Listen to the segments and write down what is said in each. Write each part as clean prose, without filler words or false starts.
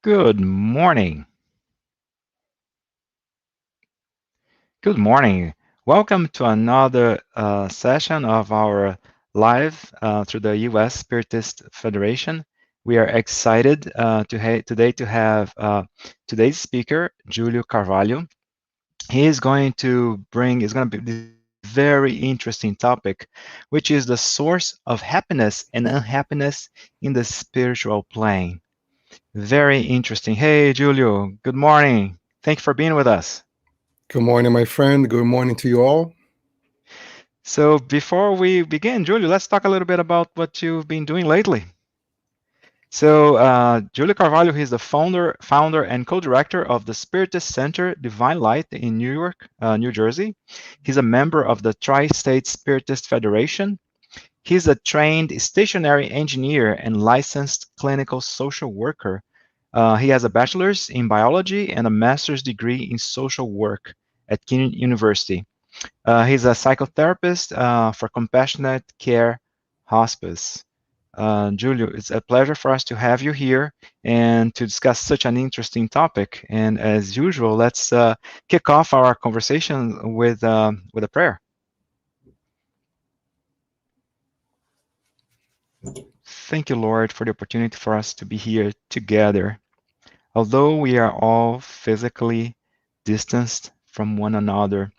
Good morning. Good morning. Welcome to another session of our live through the U.S. Spiritist Federation. We are excited today to have today's speaker, Julio Carvalho. He is going to be this very interesting topic, which is the source of happiness and unhappiness in the spiritual plane. Very interesting. Hey, Julio, good morning. Thank you for being with us. Good morning, my friend. Good morning to you all. So before we begin, Julio, let's talk a little bit about what you've been doing lately. So Julio Carvalho, he's the founder and co-director of the Spiritist Center Divine Light in New York, New Jersey. He's a member of the Tri-State Spiritist Federation. He's a trained stationary engineer and licensed clinical social worker. He has a bachelor's in biology and a master's degree in social work at Kean University. He's a psychotherapist for Compassionate Care Hospice. Julio, it's a pleasure for us to have you here and to discuss such an interesting topic. And as usual, let's kick off our conversation with a prayer. Thank you, Lord, for the opportunity for us to be here together. Although we are all physically distanced from one another,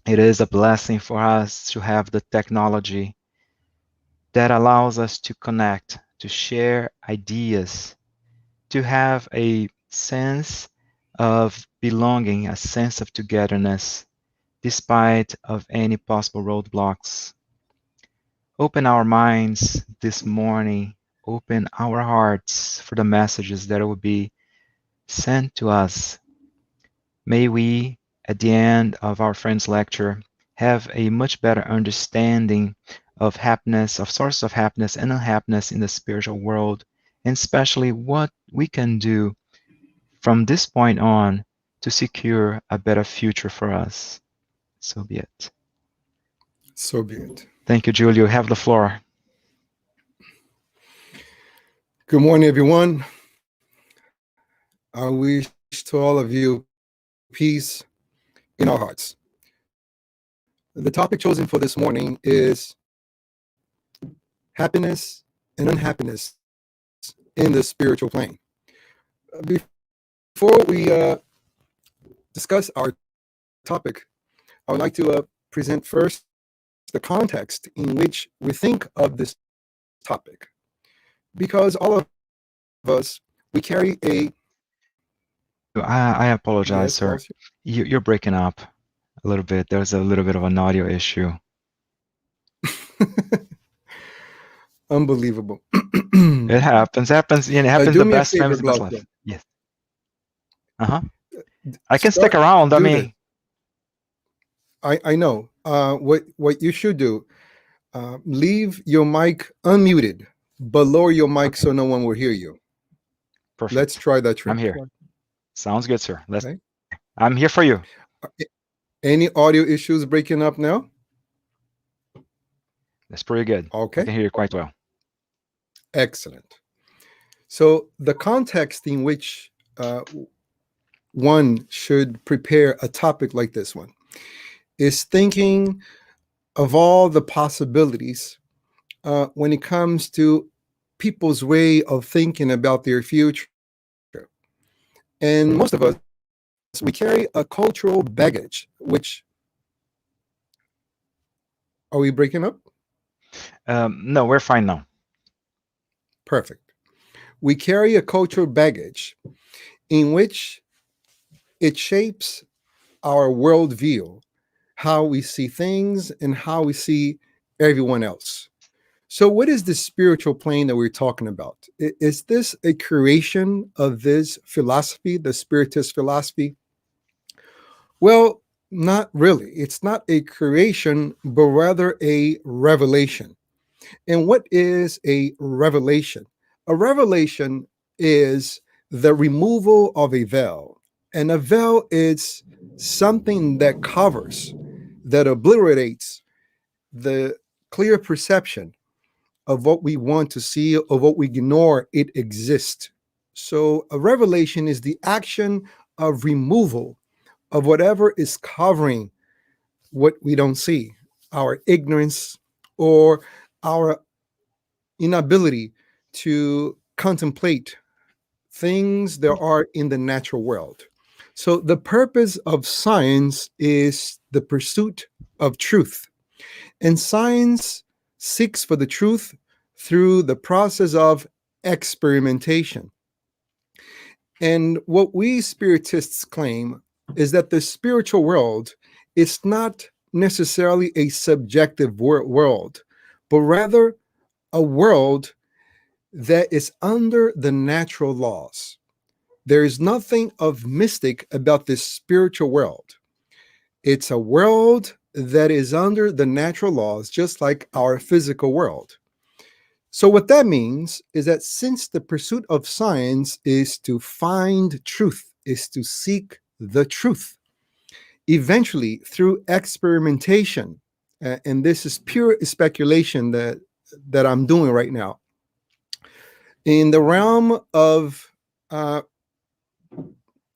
it is a blessing for us to have the technology that allows us to connect, to share ideas, to have a sense of belonging, a sense of togetherness, despite of any possible roadblocks. Open our minds this morning, open our hearts for the messages that will be sent to us. May we, at the end of our friend's lecture, have a much better understanding of happiness, of sources of happiness and unhappiness in the spiritual world, and especially what we can do from this point on to secure a better future for us. So be it. So be it. Thank you, Julio. Have the floor. Good morning, everyone. I wish to all of you peace in our hearts. The topic chosen for this morning is happiness and unhappiness in the spiritual plane. Before we discuss our topic, I would like to present first the context in which we think of this topic. Because all of us, we carry a Julio, I yes, apologize, boss. sir. You're breaking up a little bit. There's a little bit of an audio issue. Unbelievable. It happens, and it happens Do the me a best favor, times in this Glaucio. life. Yes. Uh-huh. I can stick Start. around. I Do this. mean, I know. What you should do. Leave your mic unmuted, but lower your mic okay, so no one will hear you. Let's perfect. try that I'm trick. here. Sounds good, sir. Okay. I'm here for you. Any audio issues breaking up now? That's pretty good. I Okay. can hear you quite well. Excellent. So the context in which one should prepare a topic like this one is thinking of all the possibilities when it comes to people's way of thinking about their future. And most of us, we carry a cultural baggage, which are we breaking up? No, we're fine now. Perfect. We carry a cultural baggage in which it shapes our worldview, how we see things, and how we see everyone else. So, what is the spiritual plane that we're talking about? Is this a creation of this philosophy, the Spiritist philosophy? Well, not really. It's not a creation, but rather a revelation. And what is a revelation? A revelation is the removal of a veil. And a veil is something that covers, that obliterates the clear perception of what we want to see, of what we ignore, it exists. So, a revelation is the action of removal of whatever is covering what we don't see, our ignorance or our inability to contemplate things there are in the natural world. So, the purpose of science is the pursuit of truth. And science seeks for the truth through the process of experimentation. And what we Spiritists claim is that the spiritual world is not necessarily a subjective world, but rather a world that is under the natural laws. There is nothing of mystic about this spiritual world. It's a world that is under the natural laws, just like our physical world. So, what that means is that since the pursuit of science is to find truth, is to seek the truth, eventually through experimentation, and this is pure speculation that I'm doing right now, in the realm of uh,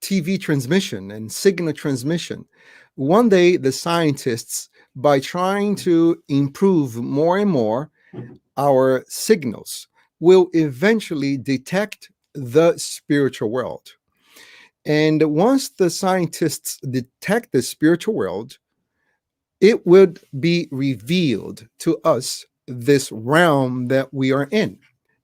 TV transmission and signal transmission, one day the scientists, by trying to improve more and more our signals, will eventually detect the spiritual world. And once the scientists detect the spiritual world, it would be revealed to us this realm that we are in.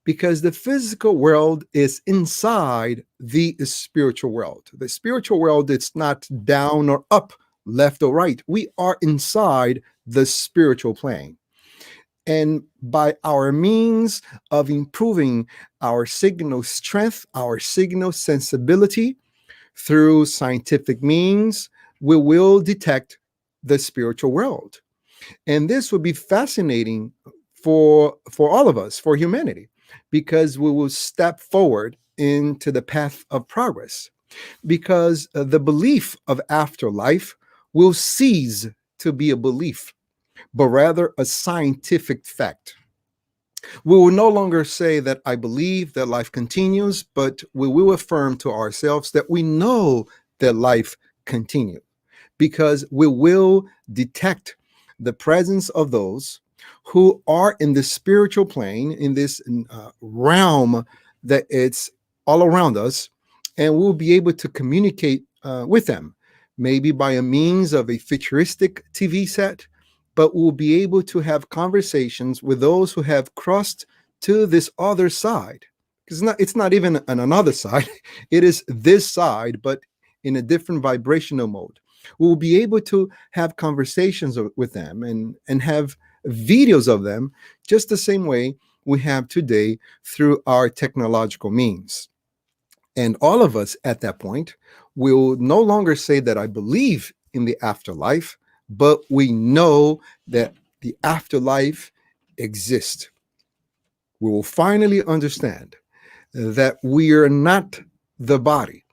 Because the physical world is inside the spiritual world. The spiritual world, it's not down or up, left or right. We are inside the spiritual plane. And by our means of improving our signal strength, our signal sensibility through scientific means, we will detect the spiritual world. And this would be fascinating for all of us, for humanity, because we will step forward into the path of progress. Because the belief of afterlife will cease to be a belief, but rather a scientific fact. We will no longer say that I believe that life continues, but we will affirm to ourselves that we know that life continues, because we will detect the presence of those who are in the spiritual plane, in this realm that it's all around us, and we'll be able to communicate with them, maybe by a means of a futuristic TV set, but we'll be able to have conversations with those who have crossed to this other side. Because it's not even on another side, it is this side, but in a different vibrational mode. We'll be able to have conversations with them and have videos of them just the same way we have today through our technological means. And all of us at that point will no longer say that I believe in the afterlife, but we know that the afterlife exists. We will finally understand that we are not the body,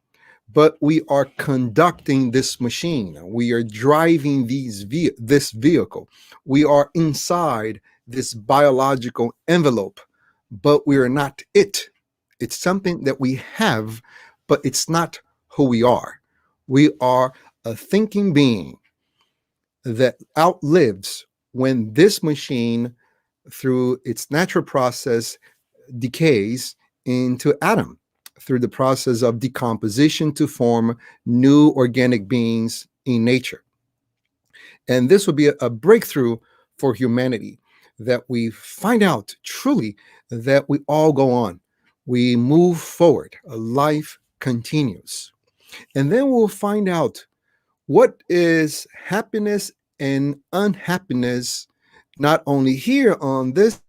but we are conducting this machine. We are driving this vehicle. We are inside this biological envelope, but we are not it. It's something that we have, but it's not who we are. We are a thinking being that outlives when this machine, through its natural process, decays into atom through the process of decomposition to form new organic beings in nature. And this will be a breakthrough for humanity, that we find out truly that we all go on. We move forward, life continues. And then we'll find out what is happiness and unhappiness, not only here on this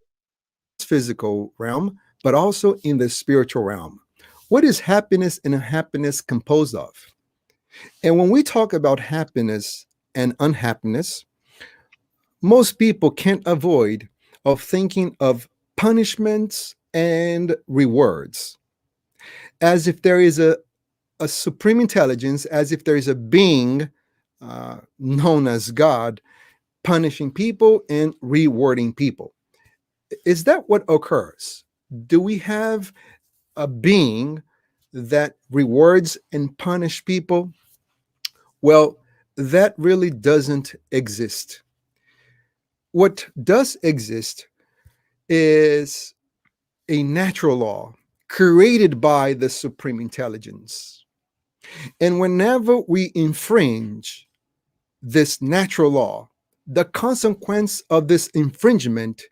physical realm, but also in the spiritual realm. What is happiness and unhappiness composed of? And when we talk about happiness and unhappiness, most people can't avoid of thinking of punishments and rewards, as if there is a supreme intelligence, as if there is a being known as God punishing people and rewarding people. Is that what occurs? Do we have a being that rewards and punish people, well, that really doesn't exist. What does exist is a natural law created by the supreme intelligence. And whenever we infringe this natural law, the consequence of this infringement,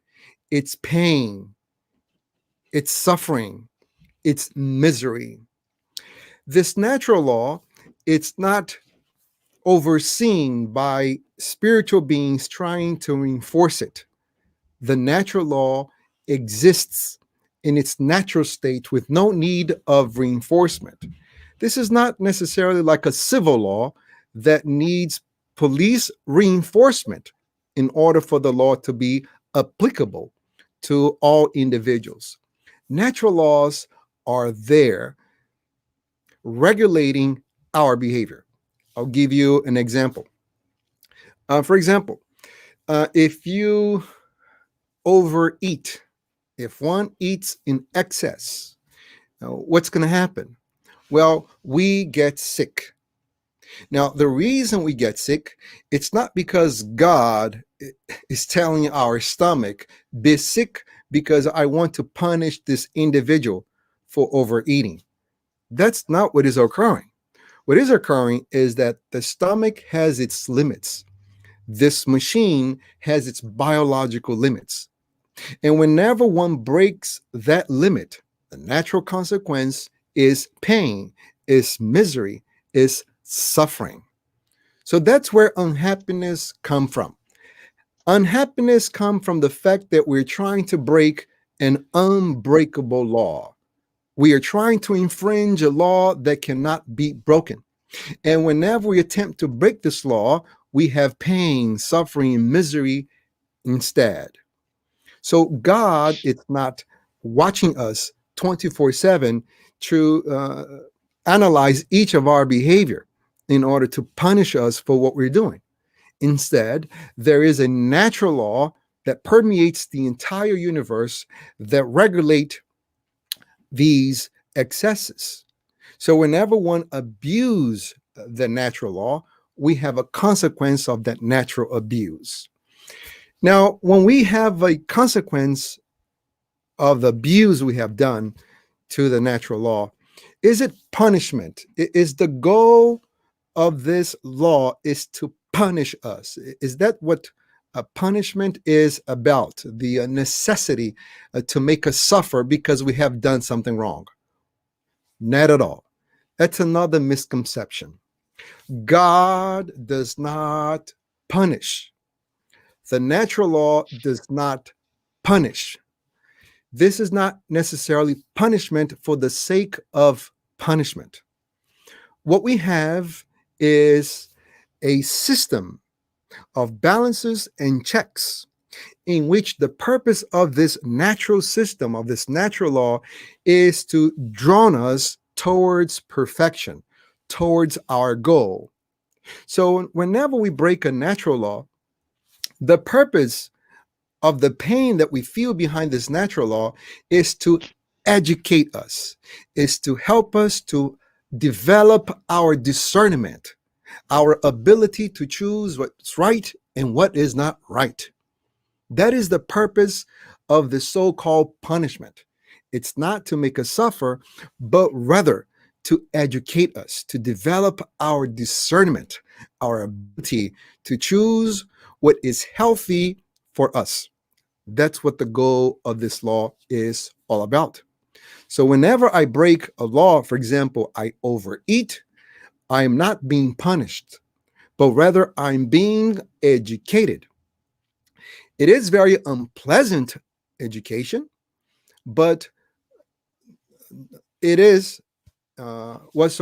it's pain, it's suffering, it's misery. This natural law, it's not overseen by spiritual beings trying to enforce it. The natural law exists in its natural state with no need of reinforcement. This is not necessarily like a civil law that needs police reinforcement in order for the law to be applicable to all individuals. Natural laws are there regulating our behavior. I'll give you an example. For example, if you overeat, if one eats in excess, what's going to happen? Well, we get sick. Now, the reason we get sick, it's not because God is telling our stomach, be sick because I want to punish this individual for overeating. That's not what is occurring. What is occurring is that the stomach has its limits. This machine has its biological limits. And whenever one breaks that limit, the natural consequence is pain, is misery, is suffering. So that's where unhappiness come from. Unhappiness come from the fact that we're trying to break an unbreakable law. We are trying to infringe a law that cannot be broken. And whenever we attempt to break this law, we have pain, suffering, and misery instead. So God is not watching us 24/7 to analyze each of our behavior in order to punish us for what we're doing. Instead, there is a natural law that permeates the entire universe that regulate these excesses. So whenever one abuses the natural law, we have a consequence of that natural abuse. Now, when we have a consequence of the abuse we have done to the natural law, is it punishment? Is the goal of this law is to punish us? Is that what a punishment is about? The necessity to make us suffer because we have done something wrong? Not at all. That's another misconception. God does not punish. The natural law does not punish. This is not necessarily punishment for the sake of punishment. What we have is a system of balances and checks in which the purpose of this natural system, of this natural law, is to draw us towards perfection, towards our goal. So whenever we break a natural law, the purpose of the pain that we feel behind this natural law is to educate us, is to help us to develop our discernment, our ability to choose what's right and what is not right. That is the purpose of the so called punishment. It's not to make us suffer, but rather to educate us, to develop our discernment, our ability to choose what is healthy for us. That's what the goal of this law is all about. So, whenever I break a law, for example, I overeat, I am not being punished, but rather I'm being educated. It is very unpleasant education, but it is what's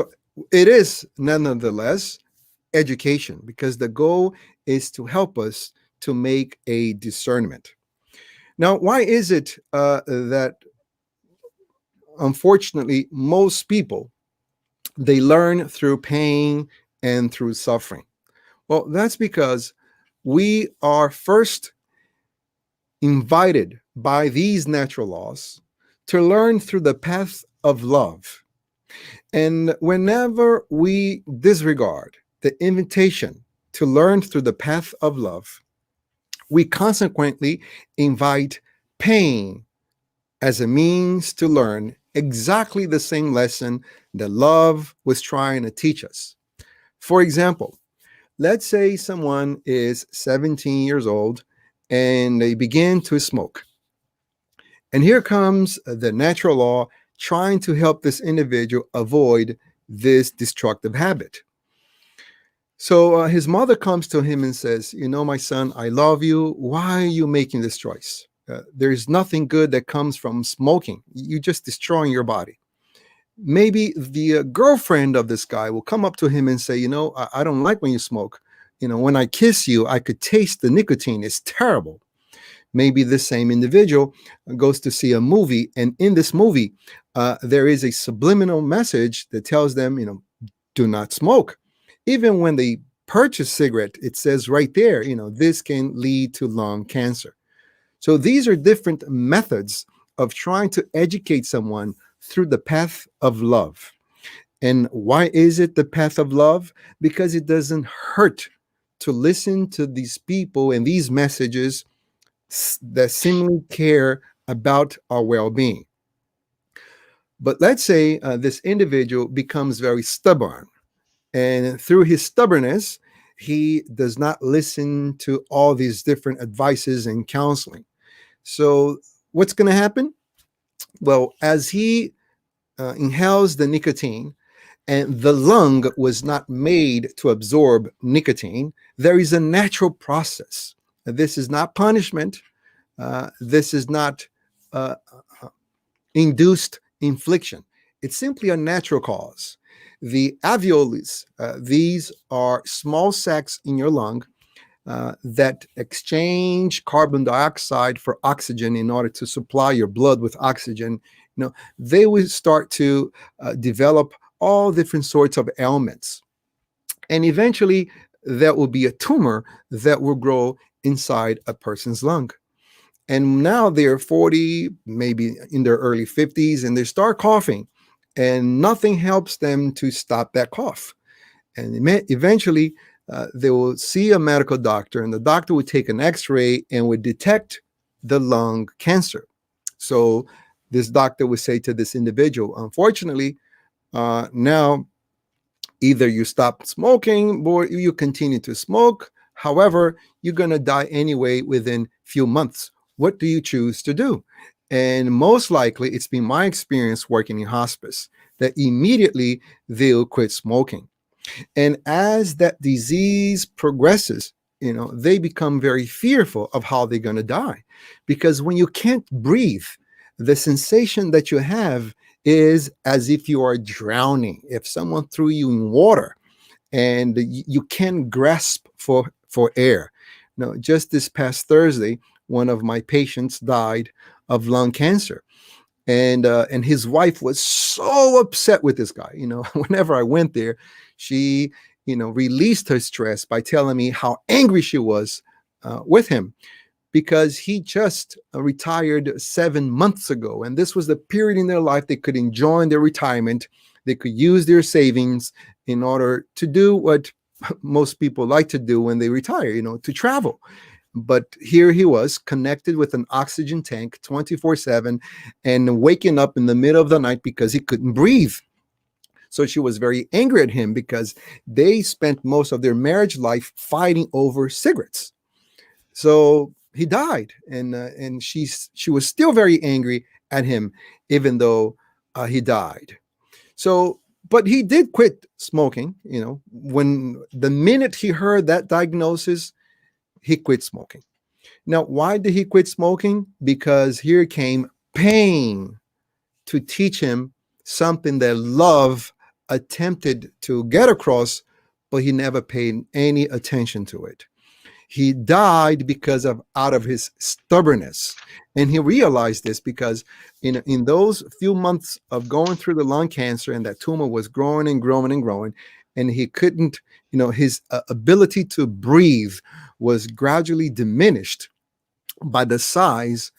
it is nonetheless education because the goal is to help us to make a discernment. Now, why is it that unfortunately most people they learn through pain and through suffering? Well, that's because we are first invited by these natural laws to learn through the path of love. And whenever we disregard the invitation to learn through the path of love, we consequently invite pain as a means to learn exactly the same lesson that love was trying to teach us. For example, let's say someone is 17 years old and they begin to smoke. And here comes the natural law trying to help this individual avoid this destructive habit. So his mother comes to him and says, "You know, my son, I love you. Why are you making this choice? There's nothing good that comes from smoking. You're just destroying your body." Maybe the girlfriend of this guy will come up to him and say, "You know, I don't like when you smoke. You know, when I kiss you, I could taste the nicotine. It's terrible." Maybe this same individual goes to see a movie, and in this movie, there is a subliminal message that tells them, you know, do not smoke. Even when they purchase cigarette, it says right there, you know, this can lead to lung cancer. So these are different methods of trying to educate someone through the path of love. And why is it the path of love? Because it doesn't hurt to listen to these people and these messages that seemingly care about our well being. But let's say this individual becomes very stubborn, and through his stubbornness, he does not listen to all these different advices and counseling. So, what's going to happen? Well, as he inhales the nicotine, and the lung was not made to absorb nicotine, there is a natural process. This is not punishment. This is not uh, induced infliction. It's simply a natural cause. The alveoli, these are small sacs in your lung that exchange carbon dioxide for oxygen in order to supply your blood with oxygen. You know, they will start to develop all different sorts of ailments. And eventually, there will be a tumor that will grow inside a person's lung. And now they're 40, maybe in their early 50s, and they start coughing, and nothing helps them to stop that cough. And eventually, they will see a medical doctor, and the doctor would take an x-ray and would detect the lung cancer. So this doctor would say to this individual, unfortunately, now either you stop smoking or you continue to smoke. However, you're going to die anyway within few months. What do you choose to do? And most likely, it's been my experience working in hospice that immediately they'll quit smoking. And as that disease progresses, you know, they become very fearful of how they're going to die. Because when you can't breathe, the sensation that you have is as if you are drowning. If someone threw you in water and you can't grasp for air. No, just this past Thursday, one of my patients died of lung cancer, and his wife was so upset with this guy. You know, whenever I went there, she, you know, released her stress by telling me how angry she was with him because he just retired 7 months ago. And this was the period in their life they could enjoy their retirement. They could use their savings in order to do what most people like to do when they retire, you know, to travel. But here he was connected with an oxygen tank 24/7 and waking up in the middle of the night because he couldn't breathe. So she was very angry at him because they spent most of their marriage life fighting over cigarettes. So he died, and she was still very angry at him, even though he died. So, but he did quit smoking. You know, when the minute he heard that diagnosis, he quit smoking. Now, why did he quit smoking? Because here came pain to teach him something that love attempted to get across, but he never paid any attention to it. He died because of out of his stubbornness. And he realized this because in those few months of going through the lung cancer, and that tumor was growing and growing and growing, and he couldn't, you know, his ability to breathe was gradually diminished by the size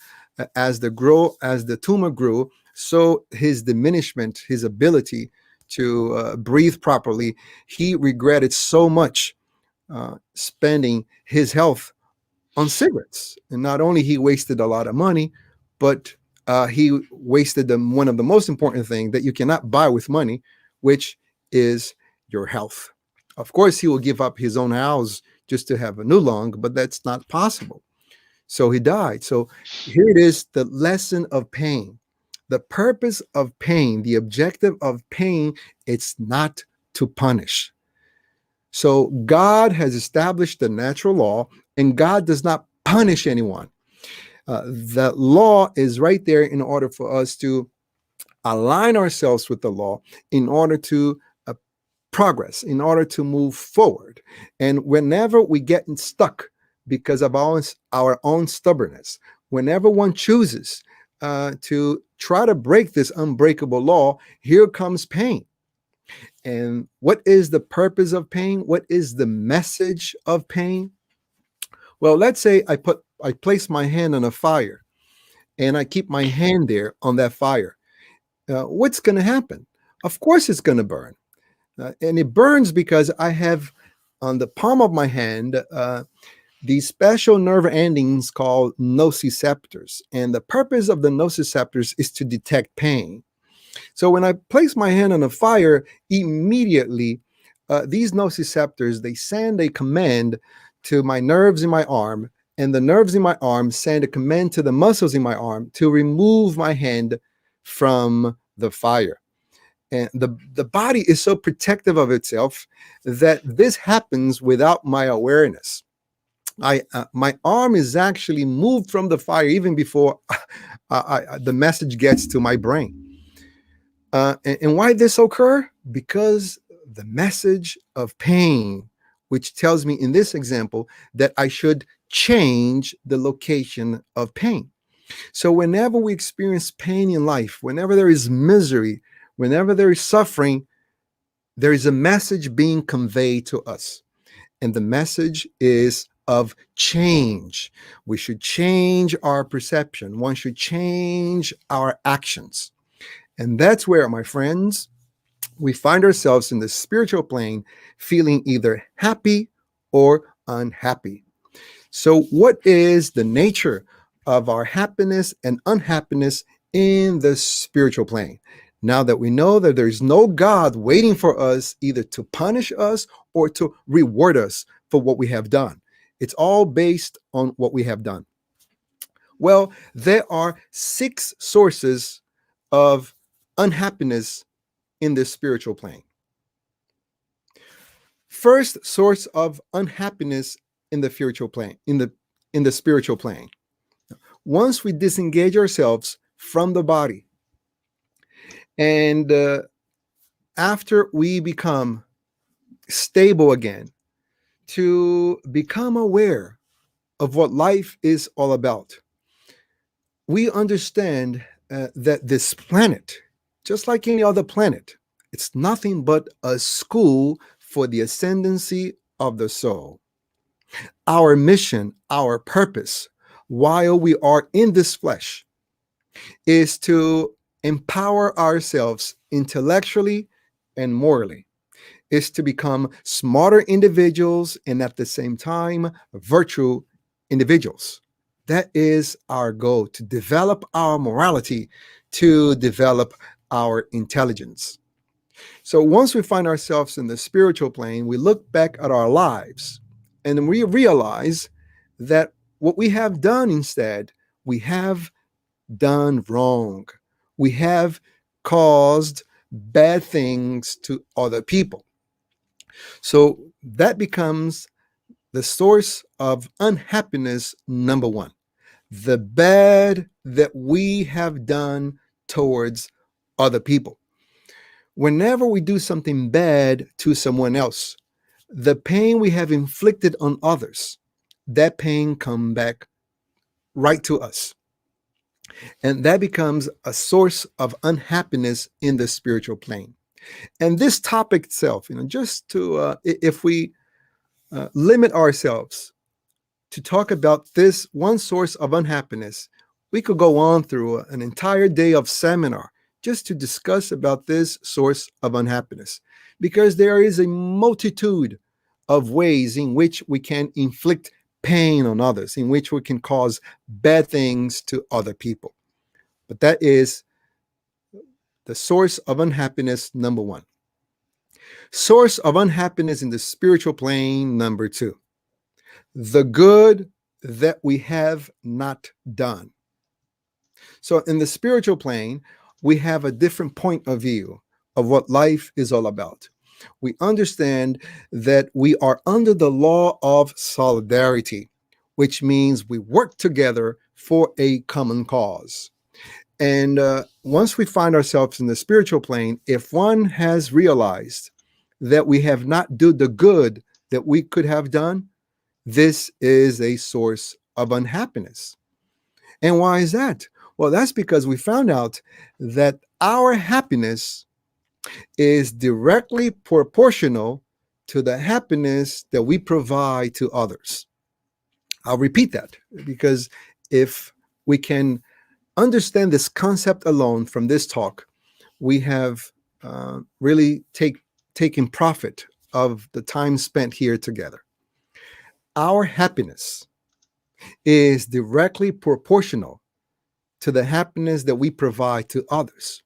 as the tumor grew. So his diminishment, his ability to breathe properly. He regretted so much spending his health on cigarettes. And not only he wasted a lot of money, but he wasted one of the most important things that you cannot buy with money, which is your health. Of course, he will give up his own house just to have a new lung, but that's not possible. So he died. So here it is, the lesson of pain. The purpose of pain, the objective of pain, it's not to punish. So God has established the natural law, and God does not punish anyone. The law is right there in order for us to align ourselves with the law, in order to progress, in order to move forward. And whenever we get stuck because of our own stubbornness, whenever one chooses to try to break this unbreakable law, here comes pain. And what is the purpose of pain? What is the message of pain? Well, let's say I place my hand on a fire and I keep my hand there on that fire. What's going to happen? Of course, it's going to burn. And it burns because I have on the palm of my hand these special nerve endings called nociceptors. And the purpose of the nociceptors is to detect pain. So when I place my hand on a fire, immediately these nociceptors, they send a command to my nerves in my arm, and the nerves in my arm send a command to the muscles in my arm to remove my hand from the fire. And the body is so protective of itself that this happens without my awareness. My arm is actually moved from the fire even before the message gets to my brain. And why this occur? Because the message of pain, which tells me in this example that I should change the location of pain. So whenever we experience pain in life, whenever there is misery, whenever there is suffering, there is a message being conveyed to us. And the message is of change. We should change our perception. One should change our actions. And that's where, my friends, we find ourselves in the spiritual plane feeling either happy or unhappy. So, what is the nature of our happiness and unhappiness in the spiritual plane? Now that we know that there's no God waiting for us either to punish us or to reward us for what we have done, it's all based on what we have done. Well, there are 6 sources of unhappiness in the spiritual plane. First source of unhappiness in the spiritual plane, in the spiritual plane. Once we disengage ourselves from the body, and after we become stable again, to become aware of what life is all about, we understand that this planet, just like any other planet, it's nothing but a school for the ascendancy of the soul. Our mission, our purpose, while we are in this flesh, is to empower ourselves intellectually and morally, is to become smarter individuals and at the same time, virtual individuals. That is our goal, to develop our morality, to develop our intelligence. So once we find ourselves in the spiritual plane, we look back at our lives and we realize that what we have done instead, we have done wrong. We have caused bad things to other people. So that becomes the source of unhappiness number 1. The bad that we have done towards other people. Whenever we do something bad to someone else, the pain we have inflicted on others, that pain comes back right to us. And that becomes a source of unhappiness in the spiritual plane. And this topic itself, just to, if we limit ourselves to talk about this one source of unhappiness, we could go on through an entire day of seminar just to discuss about this source of unhappiness, because there is a multitude of ways in which we can inflict pain on others, in which we can cause bad things to other people. But that is the source of unhappiness, number one. Source of unhappiness in the spiritual plane, number two. The good that we have not done. So, in the spiritual plane, we have a different point of view of what life is all about. We understand that we are under the law of solidarity, which means we work together for a common cause. And once we find ourselves in the spiritual plane, if one has realized that we have not done the good that we could have done, this is a source of unhappiness. And why is that? Well, that's because we found out that our happiness is directly proportional to the happiness that we provide to others. I'll repeat that because if we can understand this concept alone from this talk, we have really taken profit of the time spent here together. Our happiness is directly proportional to the happiness that we provide to others.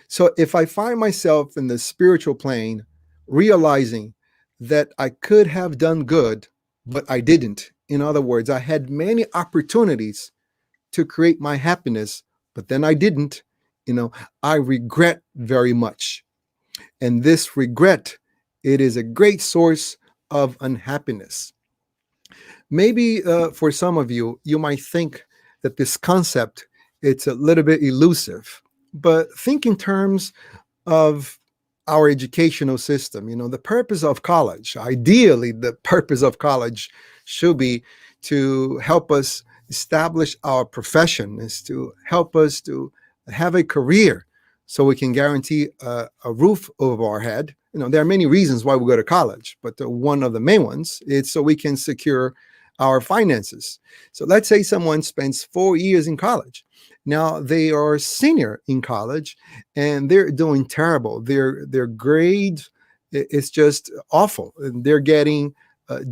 So if I find myself in the spiritual plane, realizing that I could have done good, but I didn't. In other words, I had many opportunities to create my happiness, but then I didn't. I regret very much. And this regret, it is a great source of unhappiness. Maybe for some of you, you might think that this concept, it's a little bit elusive, but think in terms of our educational system. The purpose of college, ideally, the purpose of college should be to help us establish our profession, is to help us to have a career so we can guarantee a roof over our head. There are many reasons why we go to college, but one of the main ones is so we can secure our finances. So let's say someone spends 4 years in college. Now they are senior in college and they're doing terrible. Their grade is just awful. And they're getting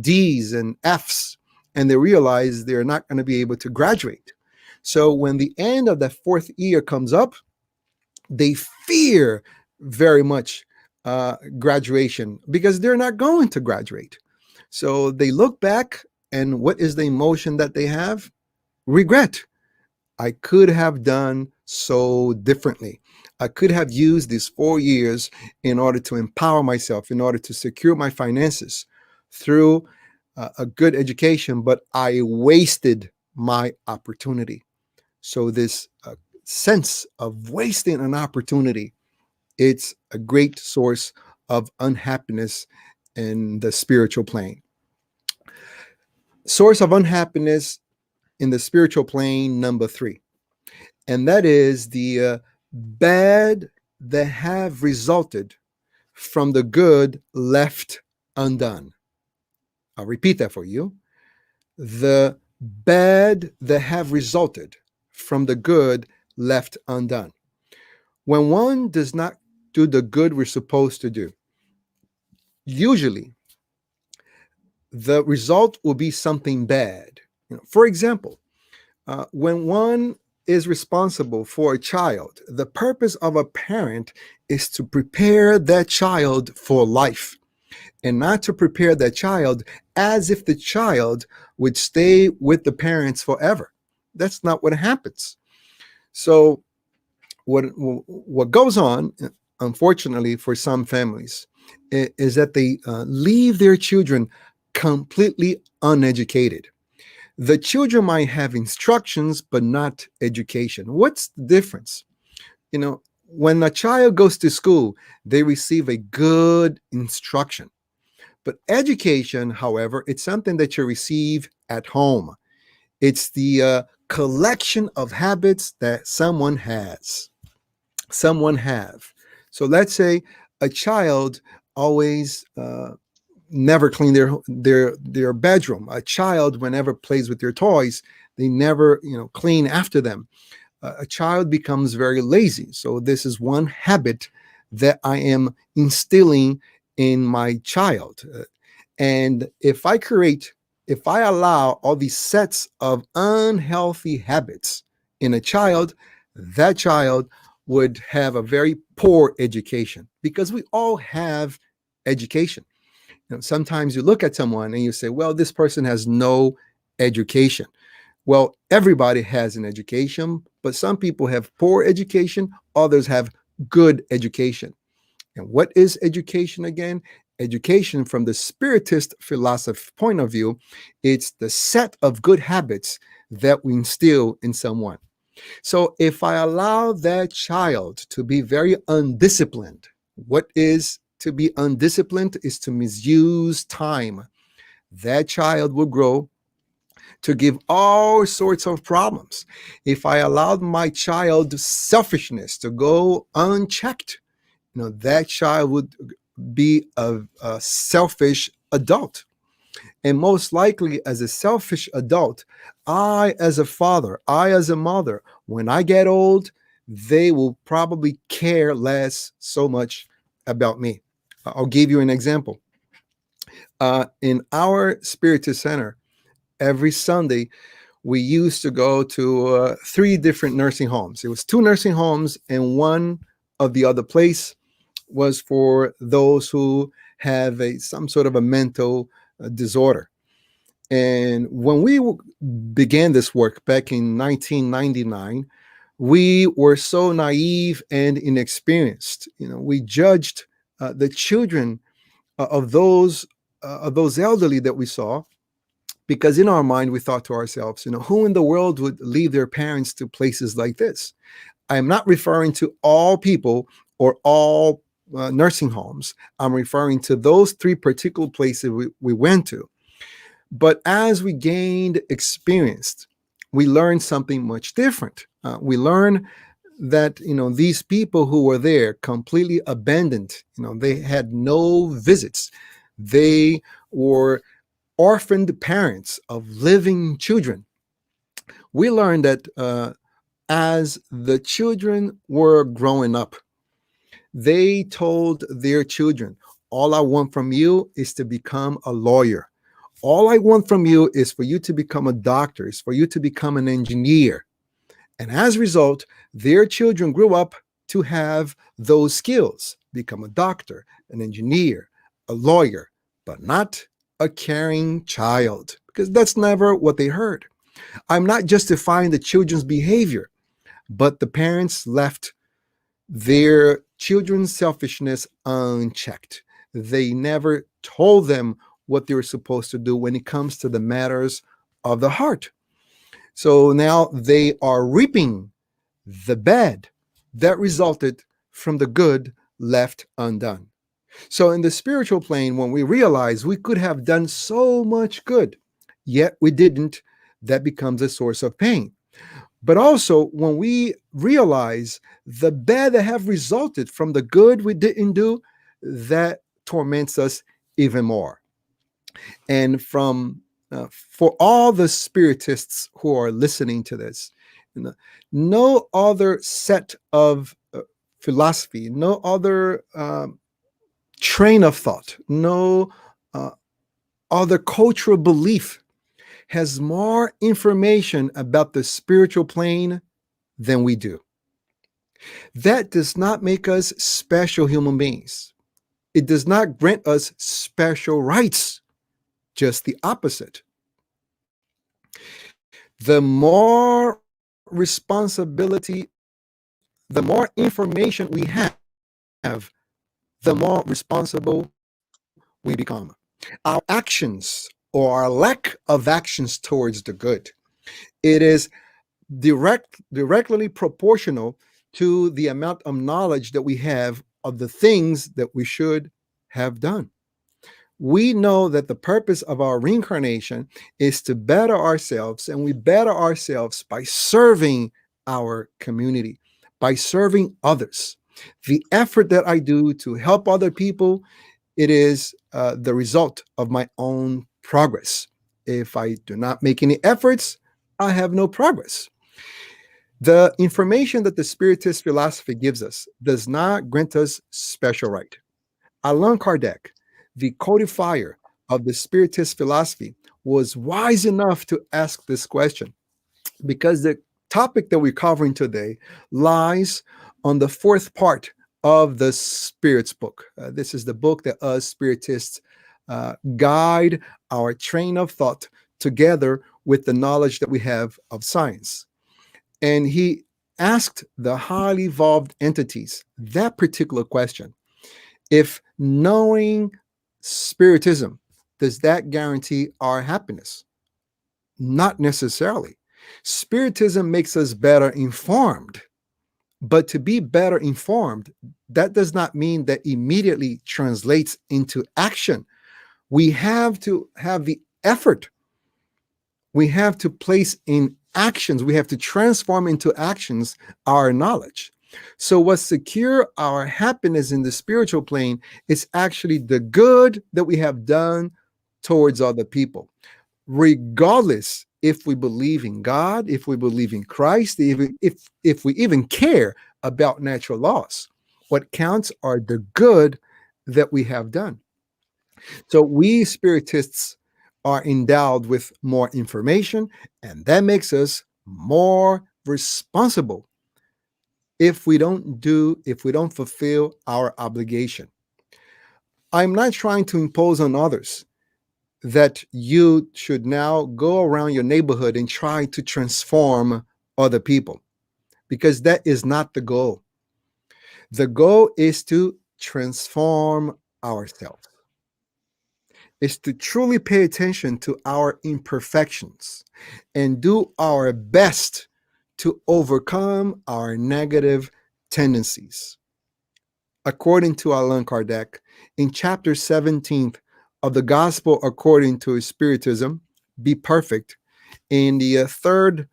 D's and F's, and they realize they're not going to be able to graduate. So when the end of the fourth year comes up, they fear very much graduation because they're not going to graduate. So they look back, and what is the emotion that they have? Regret. I could have done so differently. I could have used these 4 years in order to empower myself, in order to secure my finances through a good education, but I wasted my opportunity. So this sense of wasting an opportunity, it's a great source of unhappiness in the spiritual plane. Source of unhappiness in the spiritual plane, number three, and that is the bad that have resulted from the good left undone. I'll repeat that for you. The bad that have resulted from the good left undone. When one does not do the good we're supposed to do, usually the result will be something bad. For example, when one is responsible for a child, the purpose of a parent is to prepare that child for life and not to prepare that child as if the child would stay with the parents forever. That's not what happens. So what goes on, unfortunately, for some families, is that they leave their children completely uneducated. The children might have instructions, but not education. What's the difference? When a child goes to school, they receive a good instruction. But education, however, it's something that you receive at home. It's the collection of habits that someone has. Someone have. So let's say a child always never clean their bedroom. A child, whenever plays with their toys, they never clean after them. a child becomes very lazy. So this is one habit that I am instilling in my child. And if I allow all these sets of unhealthy habits in a child, that child would have a very poor education, because we all have education. Sometimes you look at someone and you say, well, this person has no education. Well, everybody has an education, but some people have poor education, others have good education. And what is education again? Education, from the Spiritist philosophy point of view, it's the set of good habits that we instill in someone. So if I allow that child to be very undisciplined, what is to be undisciplined is to misuse time. That child will grow to give all sorts of problems. If I allowed my child's selfishness to go unchecked, that child would be a selfish adult. And most likely, as a selfish adult, I, as a father, I, as a mother, when I get old, they will probably care less so much about me. I'll give you an example. In our Spiritist Center, every Sunday, we used to go to three different nursing homes. It was two nursing homes, and one of the other place was for those who have some sort of a mental disorder. And when we began this work back in 1999, we were so naive and inexperienced. We judged the children of those elderly that we saw, because in our mind we thought to ourselves, who in the world would leave their parents to places like this? I am not referring to all people or all nursing homes. I'm referring to those three particular places we went to. But as we gained experience, we learned something much different. We learned that these people who were there completely abandoned. They had no visits. They were orphaned parents of living children. We learned that as the children were growing up, they told their children, all I want from you is to become a lawyer. All I want from you is for you to become a doctor, is for you to become an engineer. And as a result, their children grew up to have those skills, become a doctor, an engineer, a lawyer, but not a caring child, because that's never what they heard. I'm not justifying the children's behavior, but the parents left their children's selfishness unchecked. They never told them what they were supposed to do when it comes to the matters of the heart. So now they are reaping the bad that resulted from the good left undone. So, in the spiritual plane, when we realize we could have done so much good, yet we didn't, that becomes a source of pain. But also, when we realize the bad that have resulted from the good we didn't do, that torments us even more. And for all the spiritists who are listening to this, no other set of philosophy, no other train of thought, no uh, other cultural belief has more information about the spiritual plane than we do. That does not make us special human beings. It does not grant us special rights, just the opposite. The more responsibility, the more information we have, the more responsible we become. Our actions or our lack of actions towards the good, it is directly proportional to the amount of knowledge that we have of the things that we should have done. We know that the purpose of our reincarnation is to better ourselves, and we better ourselves by serving our community, by serving others. The effort that I do to help other people, it is the result of my own progress. If I do not make any efforts, I have no progress. The information that the Spiritist philosophy gives us does not grant us special right. Allan Kardec, the codifier of the Spiritist philosophy, was wise enough to ask this question because the topic that we're covering today lies on the fourth part of the Spirit's book. This is the book that us Spiritists guide our train of thought together with the knowledge that we have of science. And he asked the highly evolved entities that particular question: if knowing Spiritism, does that guarantee our happiness? Not necessarily. Spiritism makes us better informed, but to be better informed, that does not mean that immediately translates into action. We have to have the effort. We have to place in actions. We have to transform into actions our knowledge. So, what secure our happiness in the spiritual plane is actually the good that we have done towards other people, regardless if we believe in God, if we believe in Christ, if we even care about natural laws. What counts are the good that we have done. So we spiritists are endowed with more information, and that makes us more responsible if we don't fulfill our obligation. I'm not trying to impose on others that you should now go around your neighborhood and try to transform other people, because that is not the goal. The goal is to transform ourselves, is to truly pay attention to our imperfections and do our best to overcome our negative tendencies. According to Allan Kardec, in chapter 17 of the Gospel according to Spiritism, Be Perfect, in the third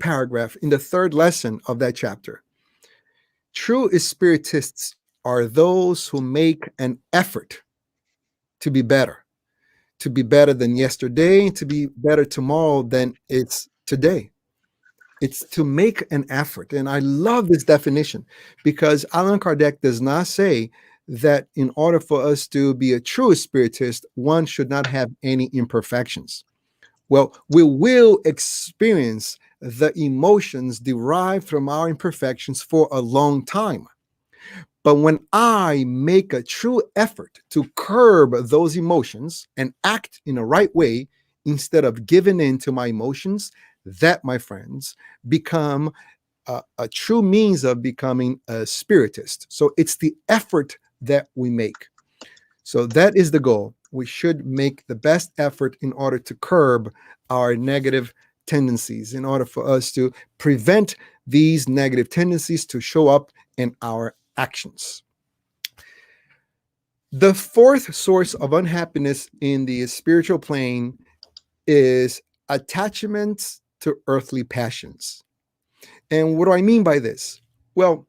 paragraph, in the third lesson of that chapter, true spiritists are those who make an effort to be better than yesterday, to be better tomorrow than it's today. It's to make an effort. And I love this definition because Allan Kardec does not say that in order for us to be a true spiritist, one should not have any imperfections. Well, we will experience the emotions derived from our imperfections for a long time. But when I make a true effort to curb those emotions and act in a right way instead of giving in to my emotions, that, my friends, become a true means of becoming a spiritist. So it's the effort that we make. So that is the goal. We should make the best effort in order to curb our negative tendencies, in order for us to prevent these negative tendencies to show up in our actions. The fourth source of unhappiness in the spiritual plane is attachments to earthly passions. And what do I mean by this? Well,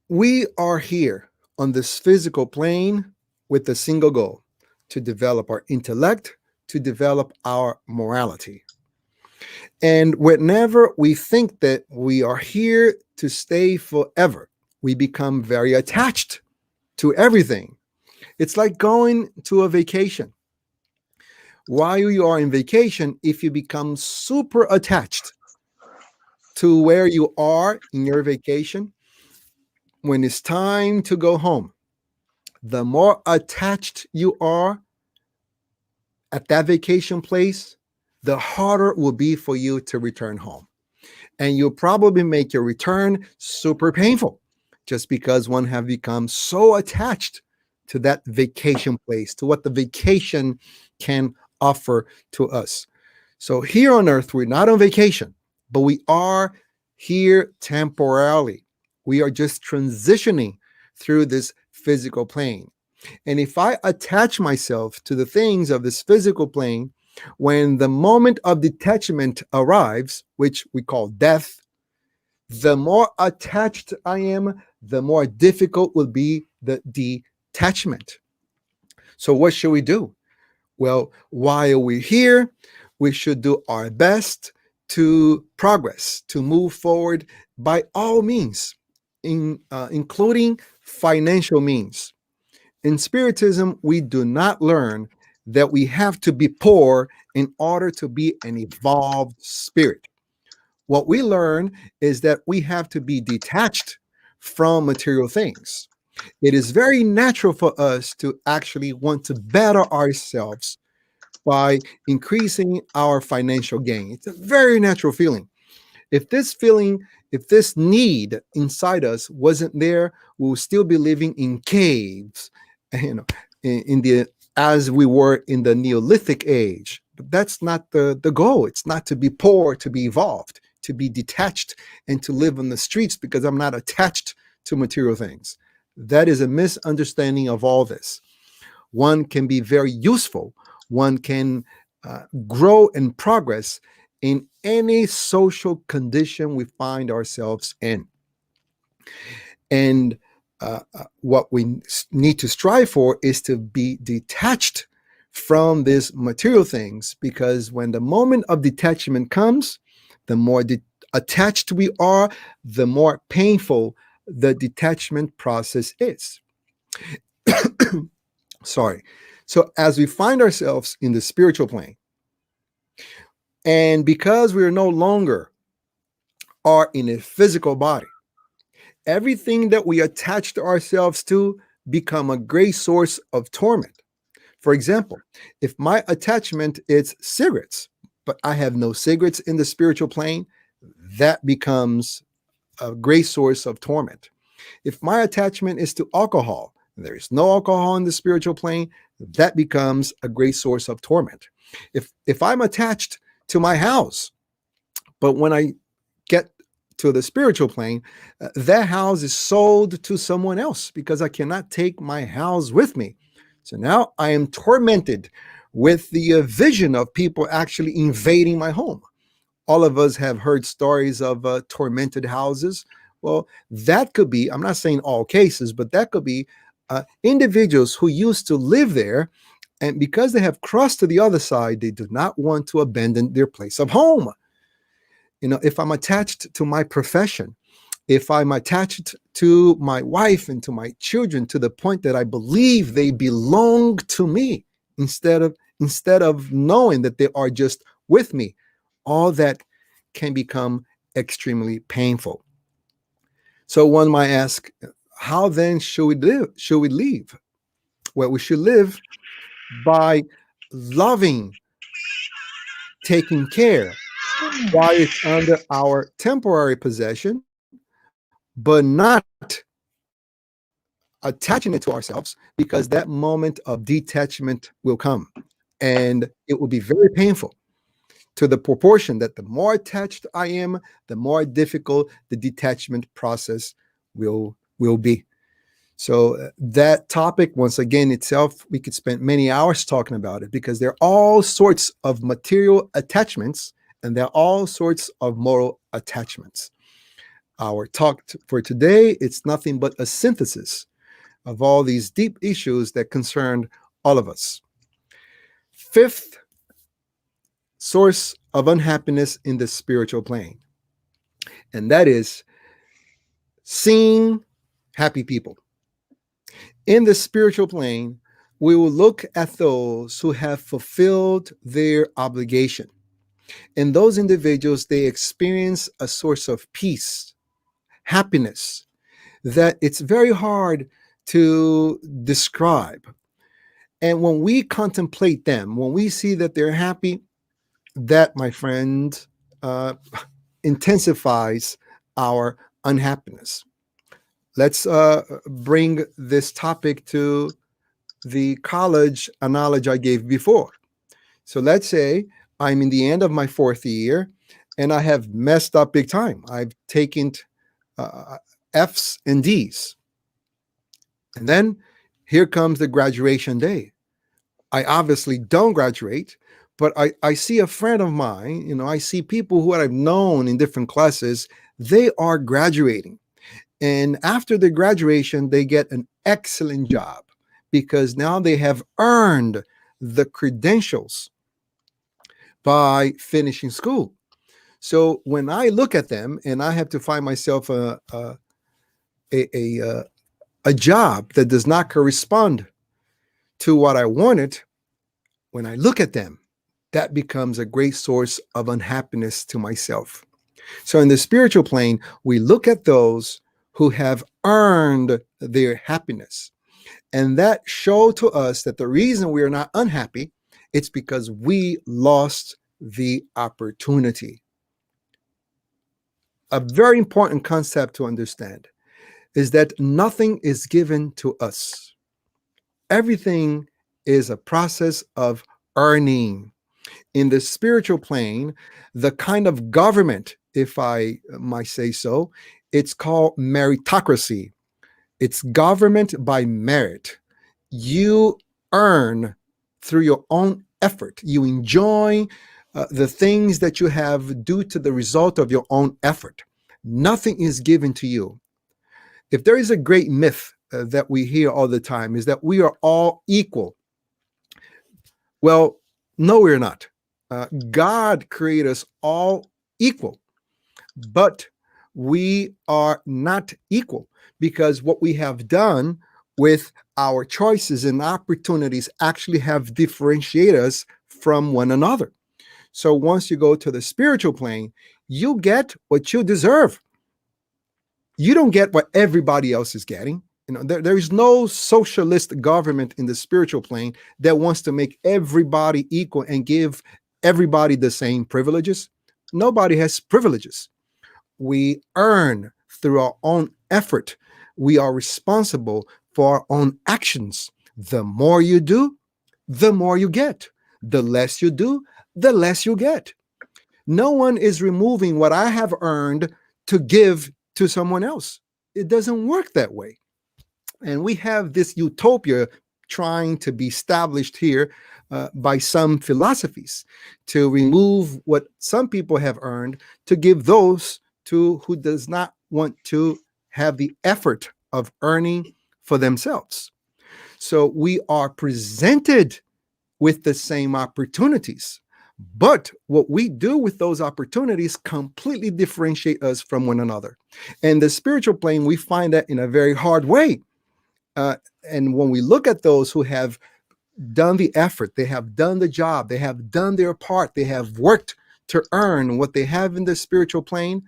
we are here on this physical plane with a single goal: to develop our intellect, to develop our morality. And whenever we think that we are here to stay forever, we become very attached to everything. It's like going to a vacation. While you are in vacation, if you become super attached to where you are in your vacation, when it's time to go home, the more attached you are at that vacation place, the harder it will be for you to return home. And you'll probably make your return super painful just because one have become so attached to that vacation place, to what the vacation can offer to us. So here on earth, we're not on vacation, but we are here temporarily. We are just transitioning through this physical plane. And if I attach myself to the things of this physical plane, when the moment of detachment arrives, which we call death, the more attached I am, the more difficult will be the detachment. So, what should we do? Well, while we're here, We should do our best to progress, to move forward by all means, including financial means. In Spiritism, we do not learn that we have to be poor in order to be an evolved spirit. What we learn is that we have to be detached from material things. It is very natural for us to actually want to better ourselves by increasing our financial gain. It's a very natural feeling. If this feeling, if this need inside us wasn't there, we would still be living in caves, you know, in the as we were in the Neolithic age. But that's not the goal. It's not to be poor, to be evolved, to be detached, and to live on the streets because I'm not attached to material things. That is a misunderstanding of all this. One can be very useful. One can grow and progress in any social condition we find ourselves in. And what we need to strive for is to be detached from these material things, because when the moment of detachment comes, the more attached we are, the more painful the detachment process is. Sorry. So, as we find ourselves in the spiritual plane, and because we are no longer are in a physical body, everything that we attach to ourselves to become a great source of torment. For example, if my attachment is cigarettes, but I have no cigarettes in the spiritual plane, that becomes a great source of torment. If my attachment is to alcohol, there is no alcohol in the spiritual plane, that becomes a great source of torment. If I'm attached to my house, but when I get to the spiritual plane, that house is sold to someone else because I cannot take my house with me. So now I am tormented with the vision of people actually invading my home. All of us have heard stories of tormented houses. Well, that could be, I'm not saying all cases, but that could be individuals who used to live there. And because they have crossed to the other side, they do not want to abandon their place of home. If I'm attached to my profession, if I'm attached to my wife and to my children to the point that I believe they belong to me instead of knowing that they are just with me, all that can become extremely painful. So one might ask, how then should we live? Should we live? Well, we should live by loving, taking care while it's under our temporary possession, but not attaching it to ourselves, because that moment of detachment will come and it will be very painful, to the proportion that the more attached I am, the more difficult the detachment process will be. So that topic, once again, itself, we could spend many hours talking about it, because there are all sorts of material attachments and there are all sorts of moral attachments. Our talk for today, it's nothing but a synthesis of all these deep issues that concern all of us. Fifth source of unhappiness in the spiritual plane, and that is seeing happy people. In the spiritual plane, we will look at those who have fulfilled their obligation. And those individuals, they experience a source of peace, happiness, that it's very hard to describe. And when we contemplate them, when we see that they're happy, that, my friend, uh, intensifies our unhappiness. Let's bring this topic to the college analogy I gave before. So let's say I'm in the end of my fourth year and I have messed up big time. I've taken uh, F's and D's. And then here comes the graduation day. I obviously don't graduate, but I see a friend of mine, I see people who I've known in different classes, they are graduating. And after the graduation, they get an excellent job because now they have earned the credentials. by finishing school. So when I look at them and I have to find myself a a job that does not correspond to what I wanted, when I look at them, that becomes a great source of unhappiness to myself. So in the spiritual plane, we look at those who have earned their happiness. And that showed to us that the reason we are not unhappy, it's because we lost the opportunity. A very important concept to understand is that nothing is given to us. Everything is a process of earning. In the spiritual plane, the kind of government, if I might say so, it's called meritocracy. It's government by merit. You earn through your own effort. You enjoy the things that you have due to the result of your own effort. Nothing is given to you. If there is a great myth that we hear all the time, is that we are all equal. Well, no, we're not. God created us all equal, but we are not equal because what we have done with our choices and opportunities actually have differentiated us from one another. So once you go to the spiritual plane, you get what you deserve. You don't get what everybody else is getting. There is no socialist government in the spiritual plane that wants to make everybody equal and give everybody the same privileges. Nobody has privileges. We earn through our own effort. We are responsible for our own actions. The more you do, the more you get. The less you do, the less you get. No one is removing what I have earned to give to someone else. It doesn't work that way. And we have this utopia trying to be established here by some philosophies to remove what some people have earned to give those to who does not want to have the effort of earning for themselves. So we are presented with the same opportunities. But what we do with those opportunities completely differentiate us from one another. And the spiritual plane, we find that in a very hard way. And when we look at those who have done the effort, they have done the job, they have done their part, they have worked to earn what they have in the spiritual plane,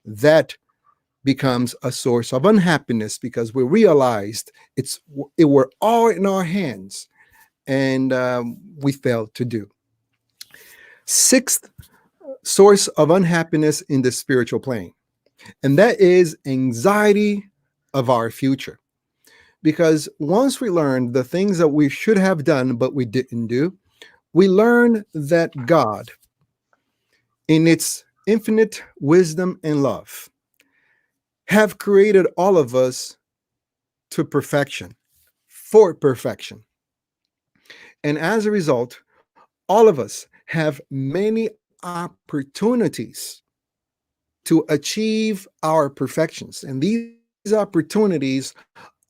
that becomes a source of unhappiness because we realized it were all in our hands and we failed to do. Sixth source of unhappiness in the spiritual plane, and that is anxiety of our future. Because once we learn the things that we should have done but we didn't do, we learn that God, in its infinite wisdom and love, have created all of us to perfection, for perfection. And as a result, all of us have many opportunities to achieve our perfections. And these opportunities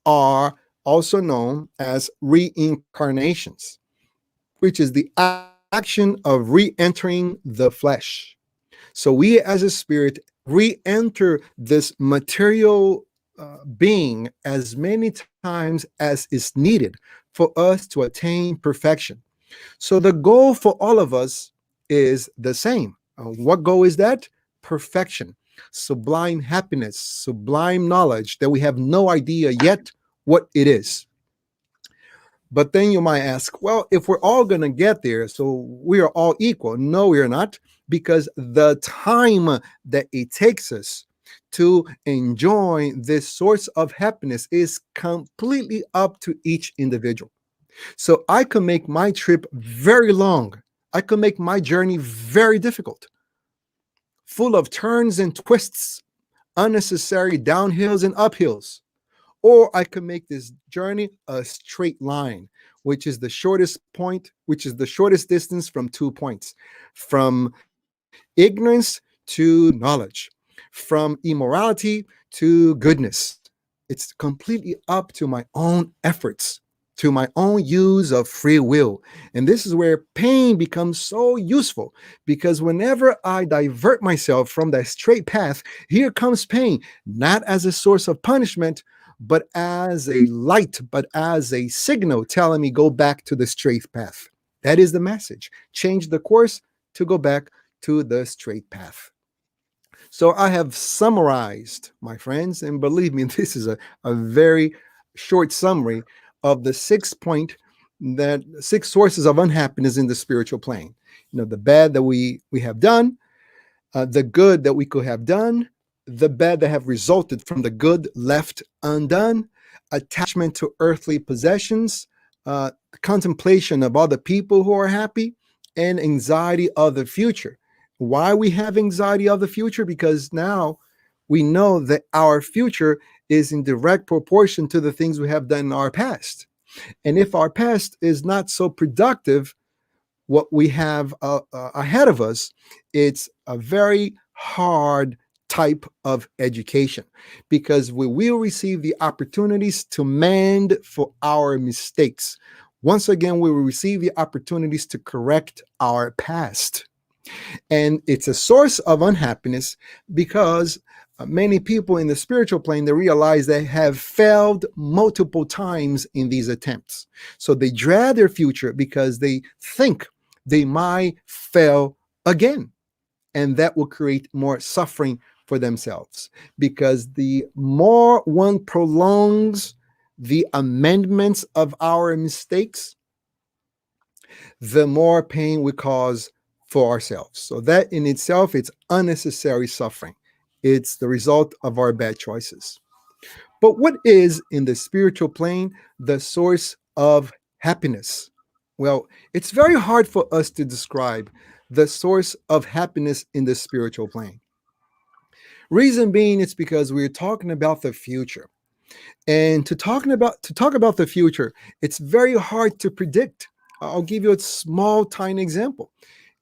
are also known as reincarnations, which is the action of re-entering the flesh. So we as a spirit re-enter this material being as many times as is needed for us to attain perfection. So the goal for all of us is the same. What goal is that? Perfection, sublime happiness, sublime knowledge that we have no idea yet what it is. But then you might ask, well, if we're all going to get there, so we are all equal. No, we are not, because the time that it takes us to enjoy this source of happiness is completely up to each individual. So I can make my trip very long. I can make my journey very difficult, full of turns and twists, unnecessary downhills and uphills. Or I can make this journey a straight line, which is the shortest point, which is the shortest distance from 2 points, from ignorance to knowledge, from immorality to goodness. It's completely up to my own efforts. to my own use of free will. And this is where pain becomes so useful, because whenever I divert myself from that straight path, here comes pain, not as a source of punishment, but as a light, but as a signal telling me go back to the straight path. That is the message. Change the course to go back to the straight path. So I have summarized, my friends, and believe me, this is a very short summary of the 6 point that 6 sources of unhappiness in the spiritual plane. You know, the bad that we have done, the good that we could have done, the bad that have resulted from the good left undone, attachment to earthly possessions, contemplation of other people who are happy, and anxiety of the future. Why we have anxiety of the future? Because now we know that our future is in direct proportion to the things we have done in our past. And if our past is not so productive, what we have ahead of us, it's a very hard type of education, because we will receive the opportunities to mend for our mistakes. Once again, we will receive the opportunities to correct our past. And it's a source of unhappiness because many people in the spiritual plane, they realize they have failed multiple times in these attempts. So they dread their future because they think they might fail again. And that will create more suffering for themselves, because the more one prolongs the amendments of our mistakes, the more pain we cause for ourselves. So that in itself, it's unnecessary suffering. It's the result of our bad choices. But what is in the spiritual plane the source of happiness? Well, it's very hard for us to describe the source of happiness in the spiritual plane. Reason being, it's because we're talking about the future. And to talk about the future, it's very hard to predict. I'll give you a small, tiny example.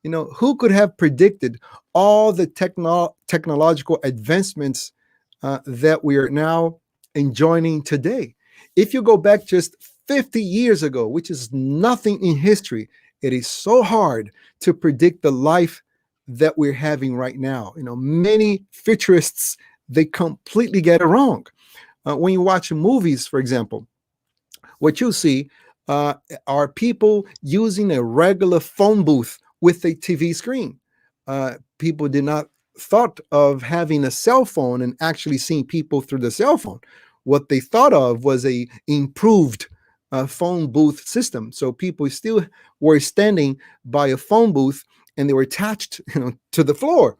You know, who could have predicted all the technological advancements that we are now enjoying today? If you go back just 50 years ago, which is nothing in history, it is so hard to predict the life that we're having right now. You know, many futurists, they completely get it wrong. When you watch movies, for example, what you see uh, are people using a regular phone booth with a TV screen. People did not thought of having a cell phone and actually seeing people through the cell phone. What they thought of was a improved phone booth system. So people still were standing by a phone booth and they were attached, to the floor,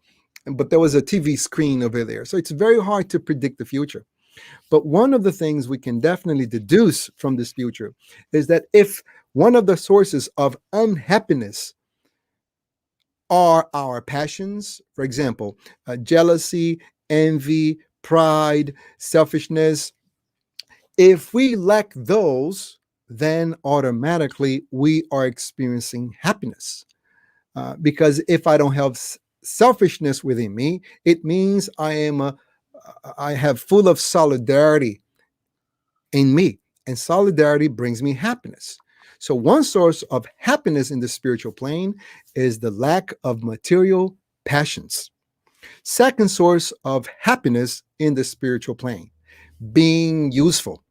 but there was a TV screen over there. So it's very hard to predict the future. But one of the things we can definitely deduce from this future is that if one of the sources of unhappiness are our passions, for example, jealousy, envy, pride, selfishness, if we lack those, then automatically we are experiencing happiness. Because if I don't have selfishness within me, it means I have full of solidarity in me, and solidarity brings me happiness. So, one source of happiness in the spiritual plane is the lack of material passions. Second source of happiness in the spiritual plane, being useful.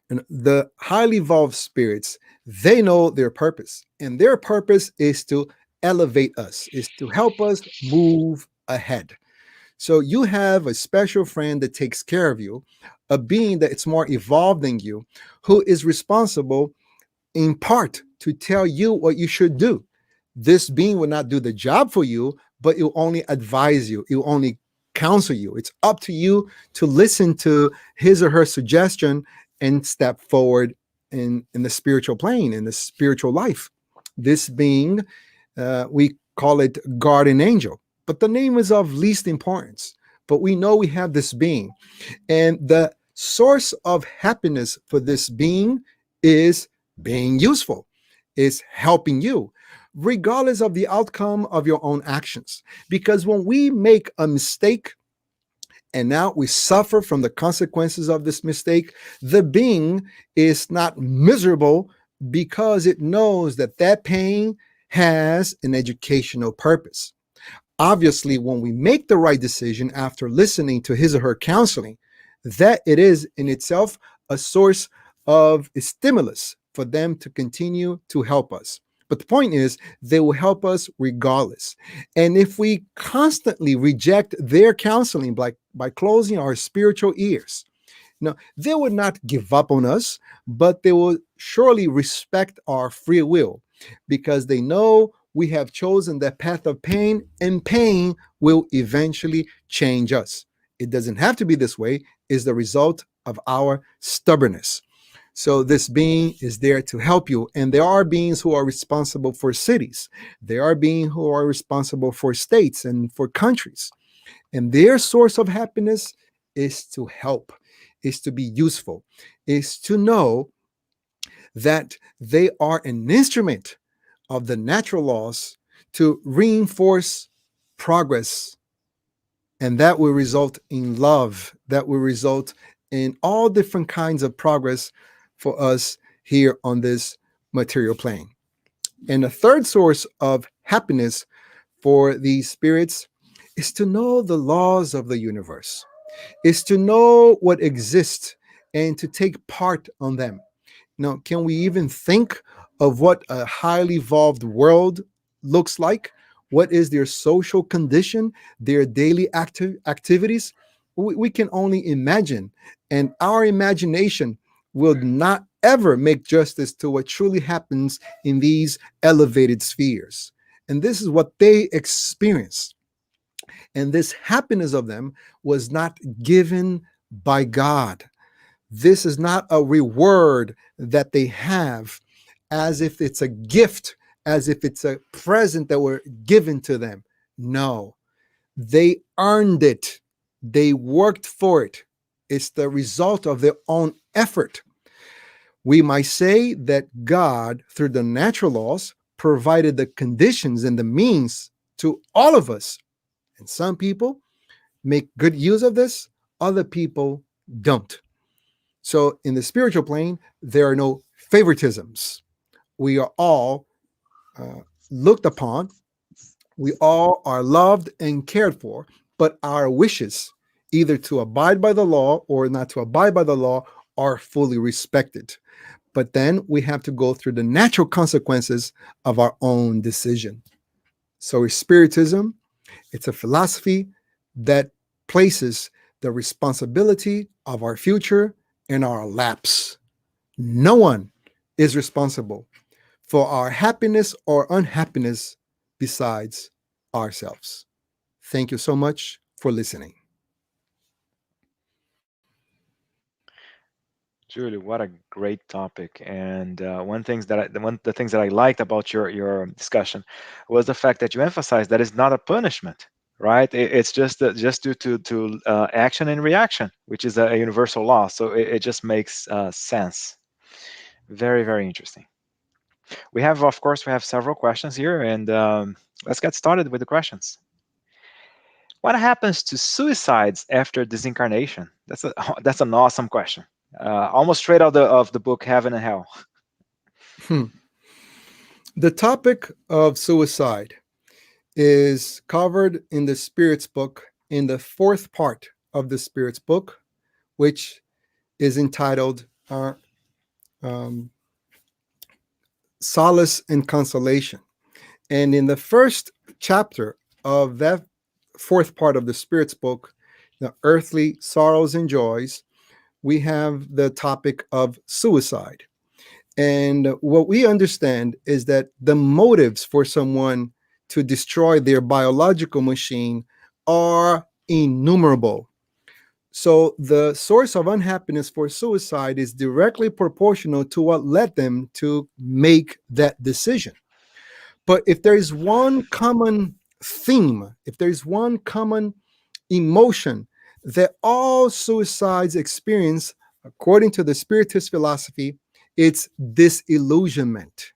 And the highly evolved spirits, they know their purpose, and their purpose is to elevate us, is to help us move ahead. So you have a special friend that takes care of you, a being that is more evolved than you, who is responsible in part to tell you what you should do. This being will not do the job for you, but it will only advise you, it will only counsel you. It's up to you to listen to his or her suggestion and step forward in the spiritual plane, in the spiritual life. This being, we call it guardian angel, but the name is of least importance. But we know we have this being, and the source of happiness for this being is being useful, is helping you, regardless of the outcome of your own actions. Because when we make a mistake, and now we suffer from the consequences of this mistake, the being is not miserable because it knows that that pain has an educational purpose. Obviously, when we make the right decision after listening to his or her counseling, that it is in itself a source of stimulus for them to continue to help us. But the point is, they will help us regardless. And if we constantly reject their counseling by closing our spiritual ears, no, they would not give up on us, but they will surely respect our free will because they know we have chosen the path of pain, and pain will eventually change us. It doesn't have to be this way, it's the result of our stubbornness. So, this being is there to help you. And there are beings who are responsible for cities, there are beings who are responsible for states and for countries. And their source of happiness is to help, is to be useful, is to know that they are an instrument of the natural laws to reinforce progress. And that will result in love, that will result in all different kinds of progress for us here on this material plane. And the third source of happiness for these spirits is to know the laws of the universe, is to know what exists and to take part on them. Now, can we even think of what a highly evolved world looks like? What is their social condition, their daily activities? We can only imagine. And our imagination will not ever make justice to what truly happens in these elevated spheres. And this is what they experience. And this happiness of them was not given by God. This is not a reward that they have as if it's a gift, as if it's a present that were given to them. No, they earned it. They worked for it. It's the result of their own effort. We might say that God, through the natural laws, provided the conditions and the means to all of us. And some people make good use of this, other people don't. So, in the spiritual plane, there are no favoritisms. We are all looked upon, we all are loved and cared for, but our wishes, either to abide by the law or not to abide by the law, are fully respected. But then we have to go through the natural consequences of our own decision. So, Spiritism, it's a philosophy that places the responsibility of our future in our laps. No one is responsible for our happiness or unhappiness besides ourselves. Thank you so much for listening. Julie, what a great topic! And the things that I liked about your discussion was the fact that you emphasized that it's not a punishment, right? It's just due to action and reaction, which is a universal law. So it just makes sense. Very, very interesting. Of course, we have several questions here, and let's get started with the questions. What happens to suicides after disincarnation? That's an awesome question. Almost straight out of the book Heaven and Hell. Hmm. The topic of suicide is covered in the Spirit's book in the fourth part of the Spirit's book, which is entitled um, Solace and Consolation. And in the first chapter of that fourth part of the Spirit's book, the earthly sorrows and joys, we have the topic of suicide. And what we understand is that the motives for someone to destroy their biological machine are innumerable. So the source of unhappiness for suicide is directly proportional to what led them to make that decision. But if there is one common theme, if there is one common emotion that all suicides experience, according to the Spiritist philosophy, it's disillusionment.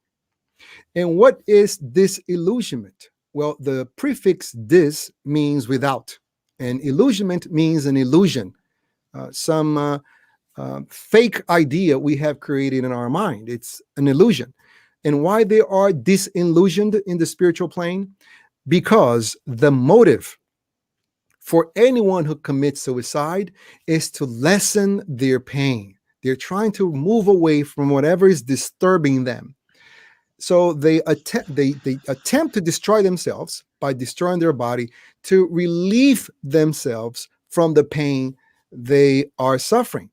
And what is disillusionment? Well, the prefix dis means without. And illusionment means an illusion, some fake idea we have created in our mind. It's an illusion. And why they are disillusioned in the spiritual plane? Because the motive for anyone who commits suicide is to lessen their pain. They're trying to move away from whatever is disturbing them. So they attempt to destroy themselves by destroying their body to relieve themselves from the pain they are suffering.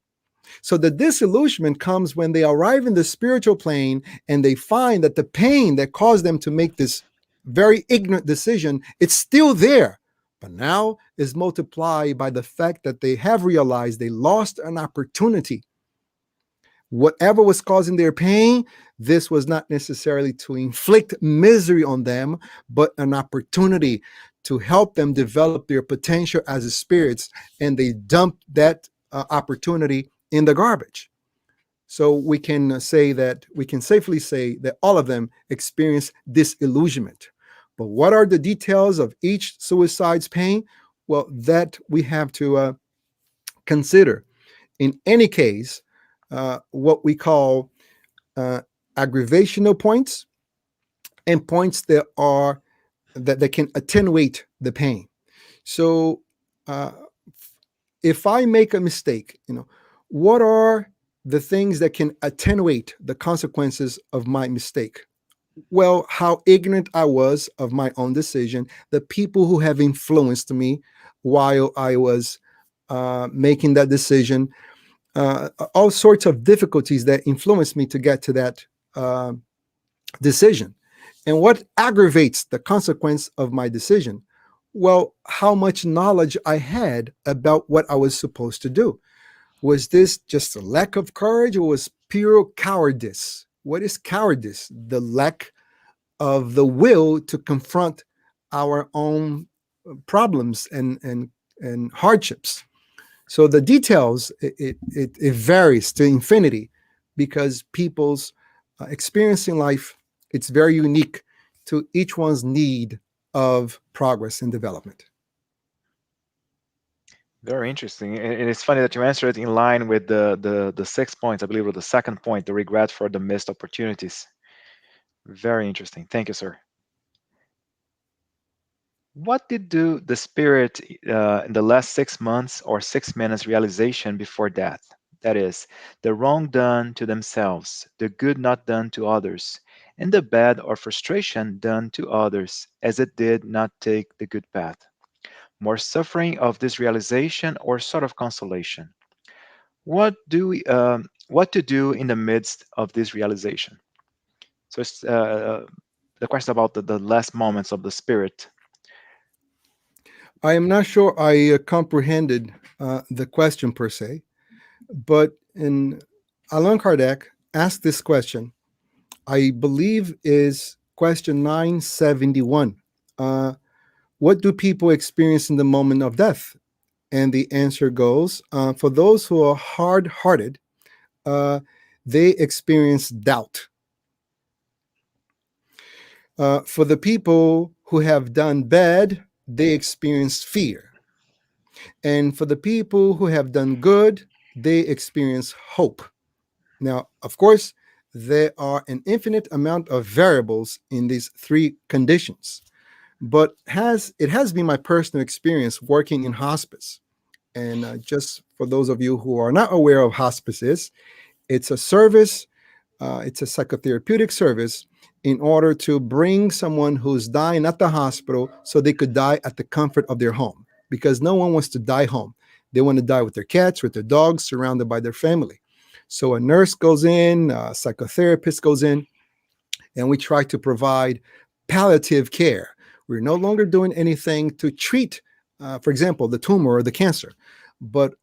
So the disillusionment comes when they arrive in the spiritual plane and they find that the pain that caused them to make this very ignorant decision, it's still there, but now is multiplied by the fact that they have realized they lost an opportunity. Whatever was causing their pain, this was not necessarily to inflict misery on them, but an opportunity to help them develop their potential as spirits, and they dumped that opportunity in the garbage. So we can safely say that all of them experience disillusionment. But what are the details of each suicide's pain? Well, that we have to consider. In any case, what we call uh, aggravational points and points that can attenuate the pain. So, uh, if I make a mistake, what are the things that can attenuate the consequences of my mistake? Well, how ignorant I was of my own decision, the people who have influenced me while I was making that decision, all sorts of difficulties that influenced me to get to that uh, decision. And what aggravates the consequence of my decision? Well, how much knowledge I had about what I was supposed to do. Was this just a lack of courage or was pure cowardice? What is cowardice? The lack of the will to confront our own problems and hardships. So the details, it varies to infinity because people's experience in life, it's very unique to each one's need of progress and development. Very interesting. And it's funny that you answered it in line with the 6 points, I believe, or the second point, the regret for the missed opportunities. Very interesting. Thank you, sir. What did do the spirit in the last 6 months or 6 minutes realization before death? That is, the wrong done to themselves, the good not done to others, and the bad or frustration done to others, as it did not take the good path. More suffering of this realization or sort of consolation? What to do in the midst of this realization? So it's the question about the last moments of the spirit. I am not sure I comprehended the question per se, but in Allan Kardec asked this question, I believe is question 971. Uh, what do people experience in the moment of death? And the answer goes for those who are hard hearted, uh, they experience doubt. For the people who have done bad, they experience fear. And for the people who have done good, they experience hope. Now, of course, there are an infinite amount of variables in these three conditions, but it has been my personal experience working in hospice. And just for those of you who are not aware of hospice is, it's a service, it's a psychotherapeutic service in order to bring someone who's dying at the hospital so they could die at the comfort of their home. Because no one wants to die home. They want to die with their cats, with their dogs, surrounded by their family. So a nurse goes in, a psychotherapist goes in, and we try to provide palliative care. We're no longer doing anything to treat, for example, the tumor or the cancer, but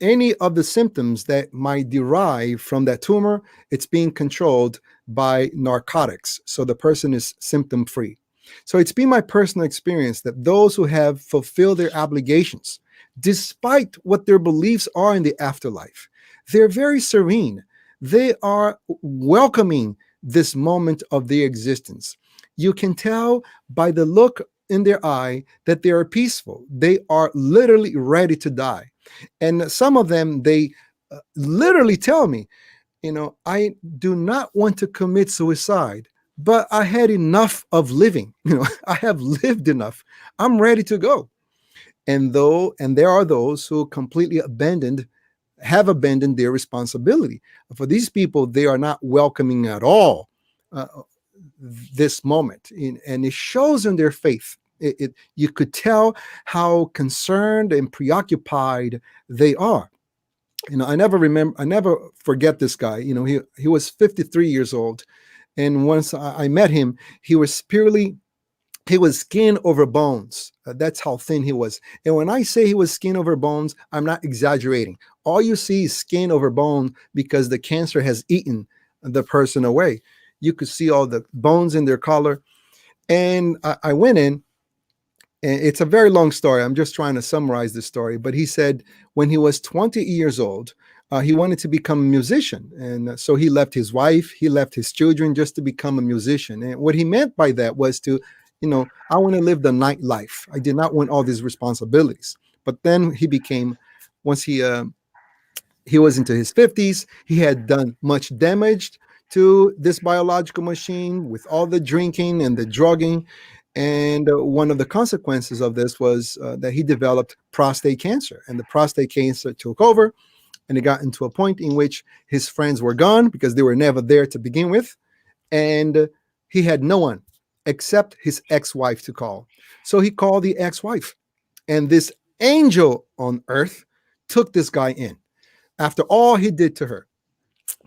any of the symptoms that might derive from that tumor, it's being controlled by narcotics. So the person is symptom free. So it's been my personal experience that those who have fulfilled their obligations, despite what their beliefs are in the afterlife, they're very serene. They are welcoming this moment of their existence. You can tell by the look in their eye that they are peaceful. They are literally ready to die. And some of them, they literally tell me, I do not want to commit suicide, but I had enough of living. I have lived enough. I'm ready to go. And there are those who completely have abandoned their responsibility. For these people, they are not welcoming at all uh, this moment, and it shows in their faith. You could tell how concerned and preoccupied they are. I never forget this guy. He was 53 years old, and once I met him, he was purely he was skin over bones. That's how thin he was. And when I say he was skin over bones, I'm not exaggerating. All you see is skin over bone because the cancer has eaten the person away. You could see all the bones in their collar. And I went in, and it's a very long story. I'm just trying to summarize the story. But he said when he was 20 years old, he wanted to become a musician. And so he left his wife, he left his children just to become a musician. And what he meant by that was to, I want to live the nightlife. I did not want all these responsibilities. But then once he was into his 50s, he had done much damage to this biological machine with all the drinking and the drugging. And one of the consequences of this was that he developed prostate cancer, and the prostate cancer took over. And it got into a point in which his friends were gone because they were never there to begin with. And he had no one except his ex-wife to call. So he called the ex-wife. And this angel on earth took this guy in after all he did to her.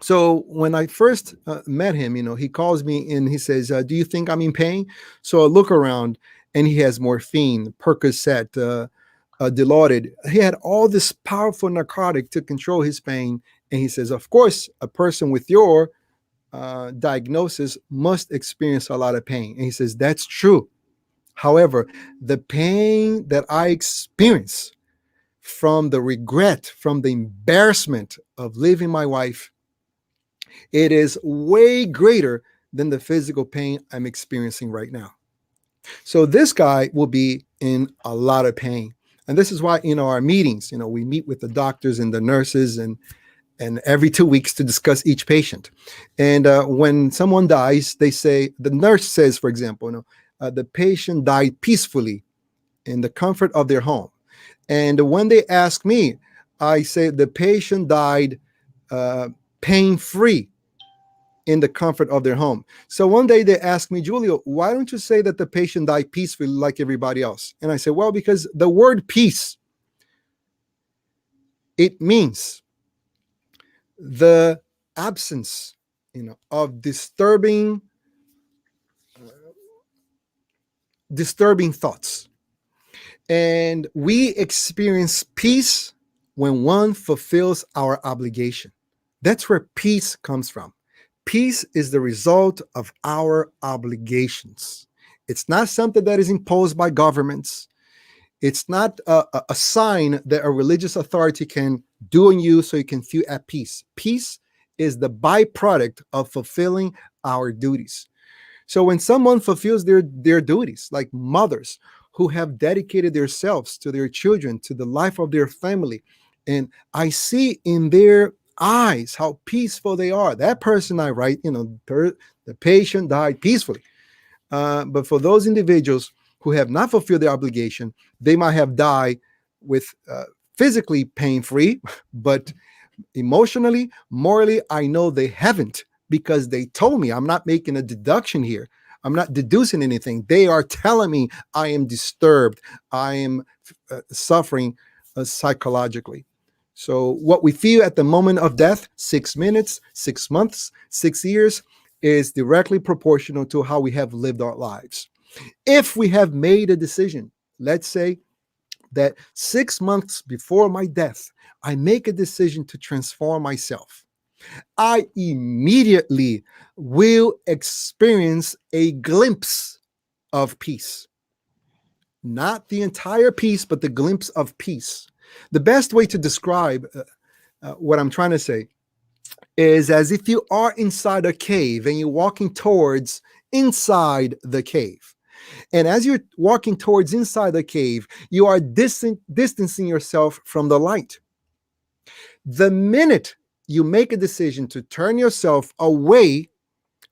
So when I first met him, he calls me and he says, "Do you think I'm in pain?" So I look around, and he has morphine, Percocet, Dilaudid. He had all this powerful narcotic to control his pain. And he says, "Of course, a person with your diagnosis must experience a lot of pain." And he says, "That's true. However, the pain that I experience from the regret, from the embarrassment of leaving my wife, it is way greater than the physical pain I'm experiencing right now." So this guy will be in a lot of pain. And this is why, our meetings, we meet with the doctors and the nurses and every 2 weeks to discuss each patient. And when someone dies, the nurse says, for example, the patient died peacefully in the comfort of their home. And when they ask me, I say the patient died pain-free in the comfort of their home. So one day they asked me, "Julio, why don't you say that the patient died peacefully like everybody else?" And I said, "Well, because the word peace, it means the absence, of disturbing thoughts. And we experience peace when one fulfills our obligation. That's where peace comes from. Peace is the result of our obligations. It's not something that is imposed by governments. It's not a sign that a religious authority can do on you so you can feel at peace. Peace is the byproduct of fulfilling our duties. So when someone fulfills their duties, like mothers who have dedicated themselves to their children, to the life of their family, and I see in their eyes how peaceful they are. That person I write, the patient died peacefully. But for those individuals who have not fulfilled their obligation, they might have died with physically pain-free, but emotionally, morally, I know they haven't, because they told me. I'm not making a deduction here. I'm not deducing anything. They are telling me I am disturbed. I am suffering psychologically. So what we feel at the moment of death, 6 minutes, 6 months, 6 years, is directly proportional to how we have lived our lives. If we have made a decision, let's say that 6 months before my death, I make a decision to transform myself, I immediately will experience a glimpse of peace. Not the entire peace, but the glimpse of peace. The best way to describe what I'm trying to say is as if you are inside a cave and you're walking towards inside the cave. And as you're walking towards inside the cave, you are distancing yourself from the light. The minute you make a decision to turn yourself away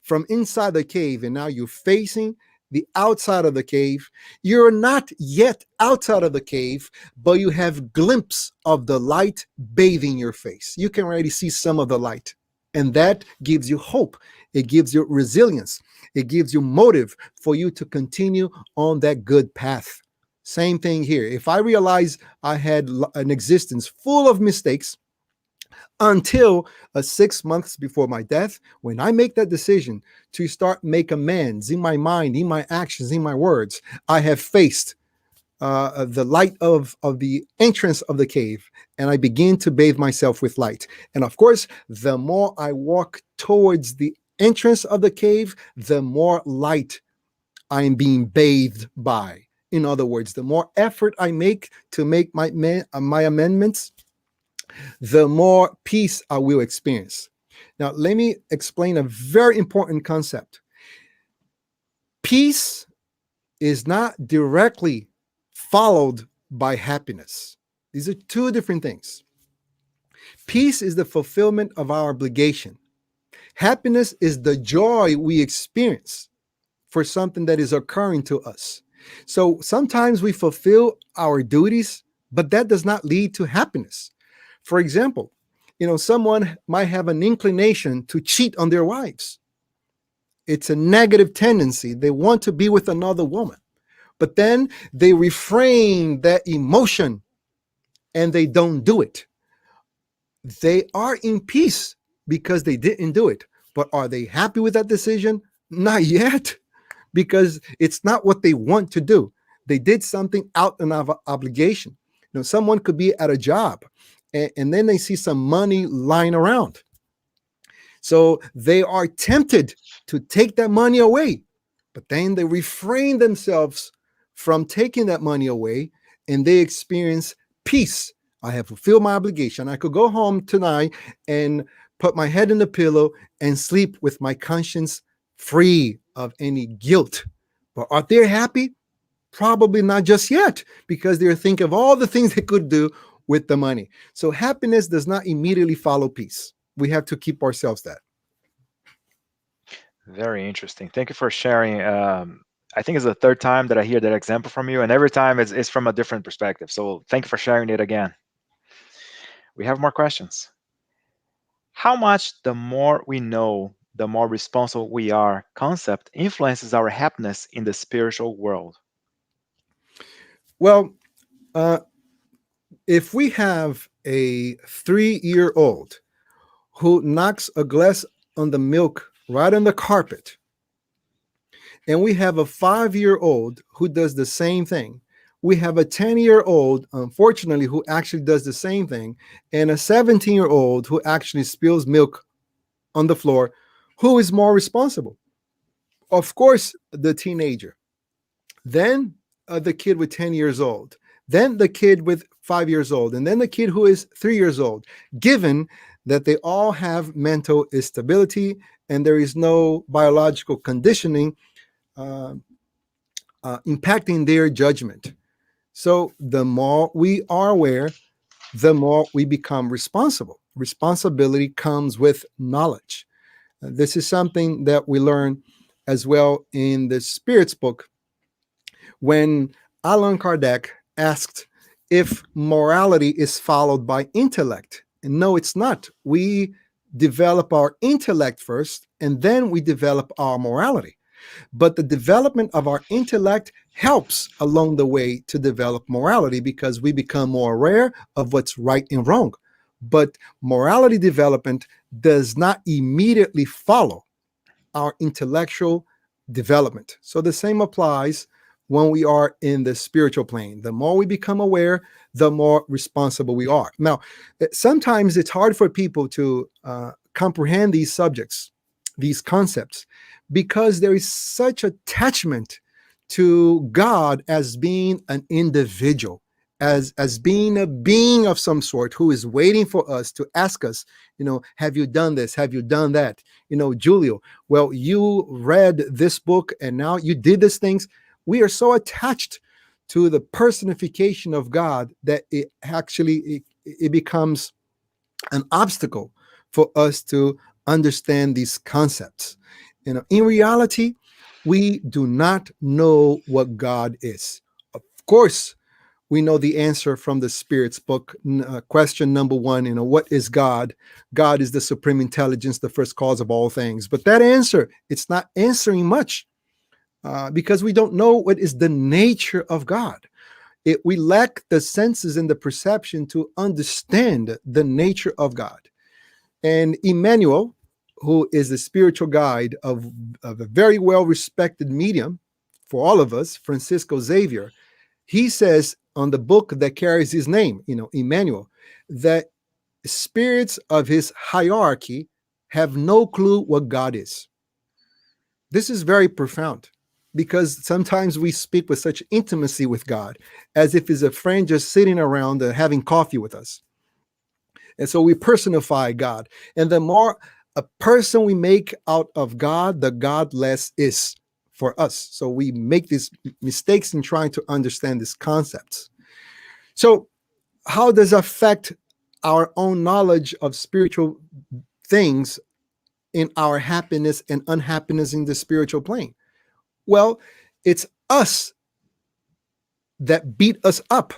from inside the cave and now you're facing the outside of the cave, you're not yet outside of the cave, but you have glimpse of the light bathing your face. You can already see some of the light, and that gives you hope. It gives you resilience. It gives you motive for you to continue on that good path. Same thing here. If I realize I had an existence full of mistakes, until 6 months before my death, when I make that decision to start make amends in my mind, in my actions, in my words, I have faced the light of the entrance of the cave, and I begin to bathe myself with light. And of course, the more I walk towards the entrance of the cave, the more light I am being bathed by. In other words, the more effort I make to make my amendments, the more peace I will experience. Now, let me explain a very important concept. Peace is not directly followed by happiness. These are two different things. Peace is the fulfillment of our obligation. Happiness is the joy we experience for something that is occurring to us. So sometimes we fulfill our duties, but that does not lead to happiness. For example, someone might have an inclination to cheat on their wives. It's a negative tendency. They want to be with another woman, but then they refrain that emotion and they don't do it. They are in peace because they didn't do it. But are they happy with that decision? Not yet, because it's not what they want to do. They did something out of obligation. Someone could be at a job and then they see some money lying around. So they are tempted to take that money away, but then they refrain themselves from taking that money away and they experience peace. I have fulfilled my obligation. I could go home tonight and put my head in the pillow and sleep with my conscience free of any guilt. But are they happy? Probably not just yet, because they're thinking of all the things they could do with the money. So happiness does not immediately follow peace. We have to keep ourselves that. Very interesting. Thank you for sharing. I think it's the third time that I hear that example from you, and every time it's from a different perspective. So thank you for sharing it again. We have more questions. How much the more we know, the more responsible we are concept influences our happiness in the spiritual world? Well, uh, if we have a 3-year-old who knocks a glass on the milk right on the carpet, and we have a 5-year-old who does the same thing, we have a 10-year-old, unfortunately, who actually does the same thing, and a 17-year-old who actually spills milk on the floor, who is more responsible? Of course, the teenager. Then the kid with 10 years old. Then the kid with 5 years old. And then the kid who is 3 years old, given that they all have mental instability and there is no biological conditioning impacting their judgment. So the more we are aware, the more we become responsible. Responsibility comes with knowledge. This is something that we learn as well in the Spirit's book when Allan Kardec asked if morality is followed by intellect. And no, it's not. We develop our intellect first, and then we develop our morality. But the development of our intellect helps along the way to develop morality because we become more aware of what's right and wrong. But morality development does not immediately follow our intellectual development. So the same applies when we are in the spiritual plane. The more we become aware, the more responsible we are. Now, sometimes it's hard for people to comprehend these subjects, these concepts, because there is such attachment to God as being an individual, as being a being of some sort who is waiting for us to ask us, have you done this? Have you done that? Julio, well, you read this book and now you did these things. we are so attached to the personification of God that it becomes an obstacle for us to understand these concepts. In reality, we do not know what God is. Of course, we know the answer from the Spirit's book. Question number one, what is God? God is the supreme intelligence, the first cause of all things. But that answer, it's not answering much because we don't know what is the nature of God. We lack the senses and the perception to understand the nature of God. And Emmanuel, who is the spiritual guide of a very well respected medium for all of us, Francisco Xavier, he says on the book that carries his name, Emmanuel, that spirits of his hierarchy have no clue what God is. This is very profound because sometimes we speak with such intimacy with God as if he's a friend just sitting around having coffee with us. And so we personify God. And the more a person we make out of God, the God less is for us. So we make these mistakes in trying to understand these concepts. So, how does it affect our own knowledge of spiritual things in our happiness and unhappiness in the spiritual plane? Well, it's us that beat us up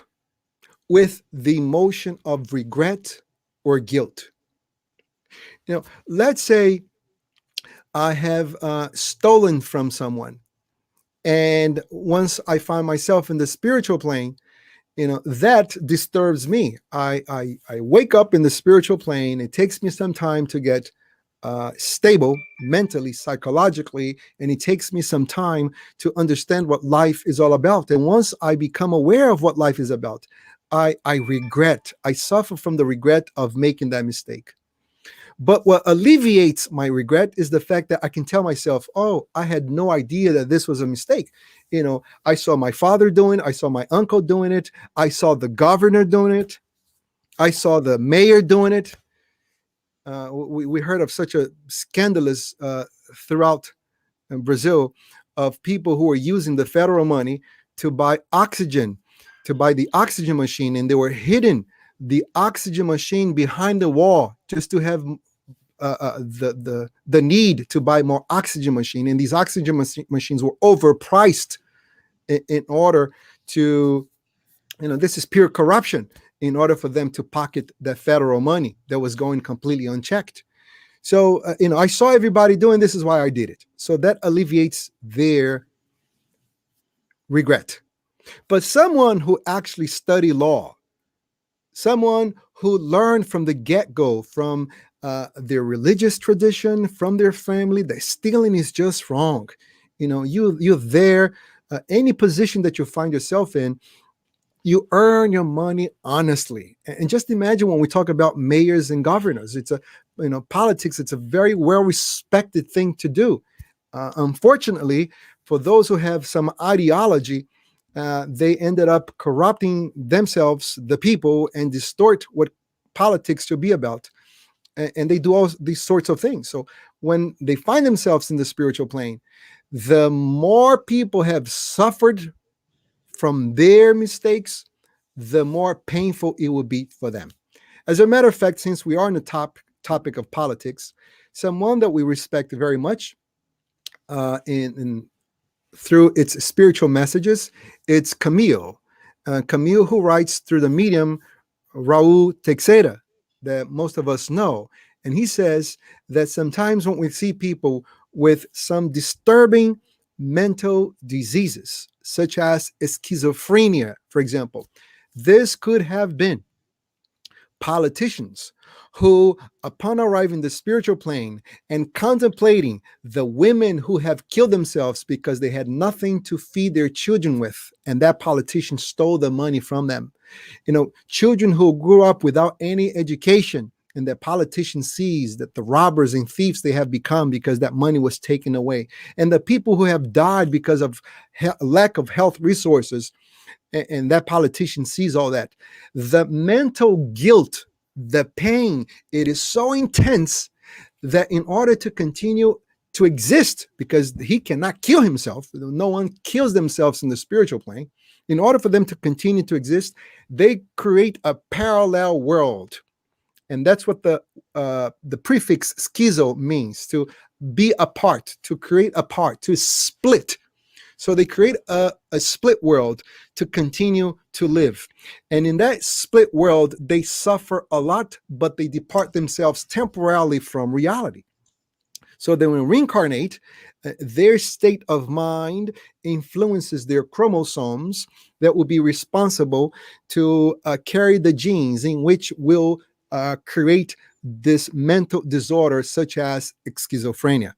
with the emotion of regret or guilt. Let's say I have stolen from someone. And once I find myself in the spiritual plane, that disturbs me. I wake up in the spiritual plane. It takes me some time to get stable mentally, psychologically, and it takes me some time to understand what life is all about. And once I become aware of what life is about, I suffer from the regret of making that mistake. But what alleviates my regret is the fact that I can tell myself, oh, I had no idea that this was a mistake. I saw my father doing it. I saw my uncle doing it. I saw the governor doing it. I saw the mayor doing it. We heard of such a scandalous throughout Brazil of people who were using the federal money to buy oxygen, to buy the oxygen machine, and they were hidden the oxygen machine behind the wall just to have the need to buy more oxygen machine. And these oxygen machines were overpriced in order to, this is pure corruption, in order for them to pocket that federal money that was going completely unchecked. So, I saw everybody doing this, is why I did it. So that alleviates their regret. But someone who actually studied law, someone who learned from the get-go, from their religious tradition, from their family, that stealing is just wrong. You're there, any position that you find yourself in, you earn your money honestly. And just imagine when we talk about mayors and governors, it's politics, it's a very well-respected thing to do. Unfortunately, for those who have some ideology, they ended up corrupting themselves, the people, and distort what politics should be about. And they do all these sorts of things. So when they find themselves in the spiritual plane, the more people have suffered from their mistakes, the more painful it will be for them. As a matter of fact, since we are on the topic of politics, someone that we respect very much through its spiritual messages, it's Camille. Camille, who writes through the medium Raul Teixeira, that most of us know. And he says that sometimes when we see people with some disturbing mental diseases, such as schizophrenia, for example, this could have been politicians who, upon arriving in the spiritual plane and contemplating the women who have killed themselves because they had nothing to feed their children with, and that politician stole the money from them. Children who grew up without any education, and that politician sees that the robbers and thieves they have become because that money was taken away. And the people who have died because of lack of health resources, and that politician sees all that. The mental guilt, the pain, it is so intense that in order to continue to exist, because he cannot kill himself. No one kills themselves in the spiritual plane. In order for them to continue to exist, they create a parallel world, and that's what the prefix schizo means: to be apart, to create apart, to split. So they create a split world to continue to live. And in that split world, they suffer a lot, but they depart themselves temporarily from reality. So then when reincarnate, their state of mind influences their chromosomes that will be responsible to carry the genes in which will create this mental disorder such as schizophrenia.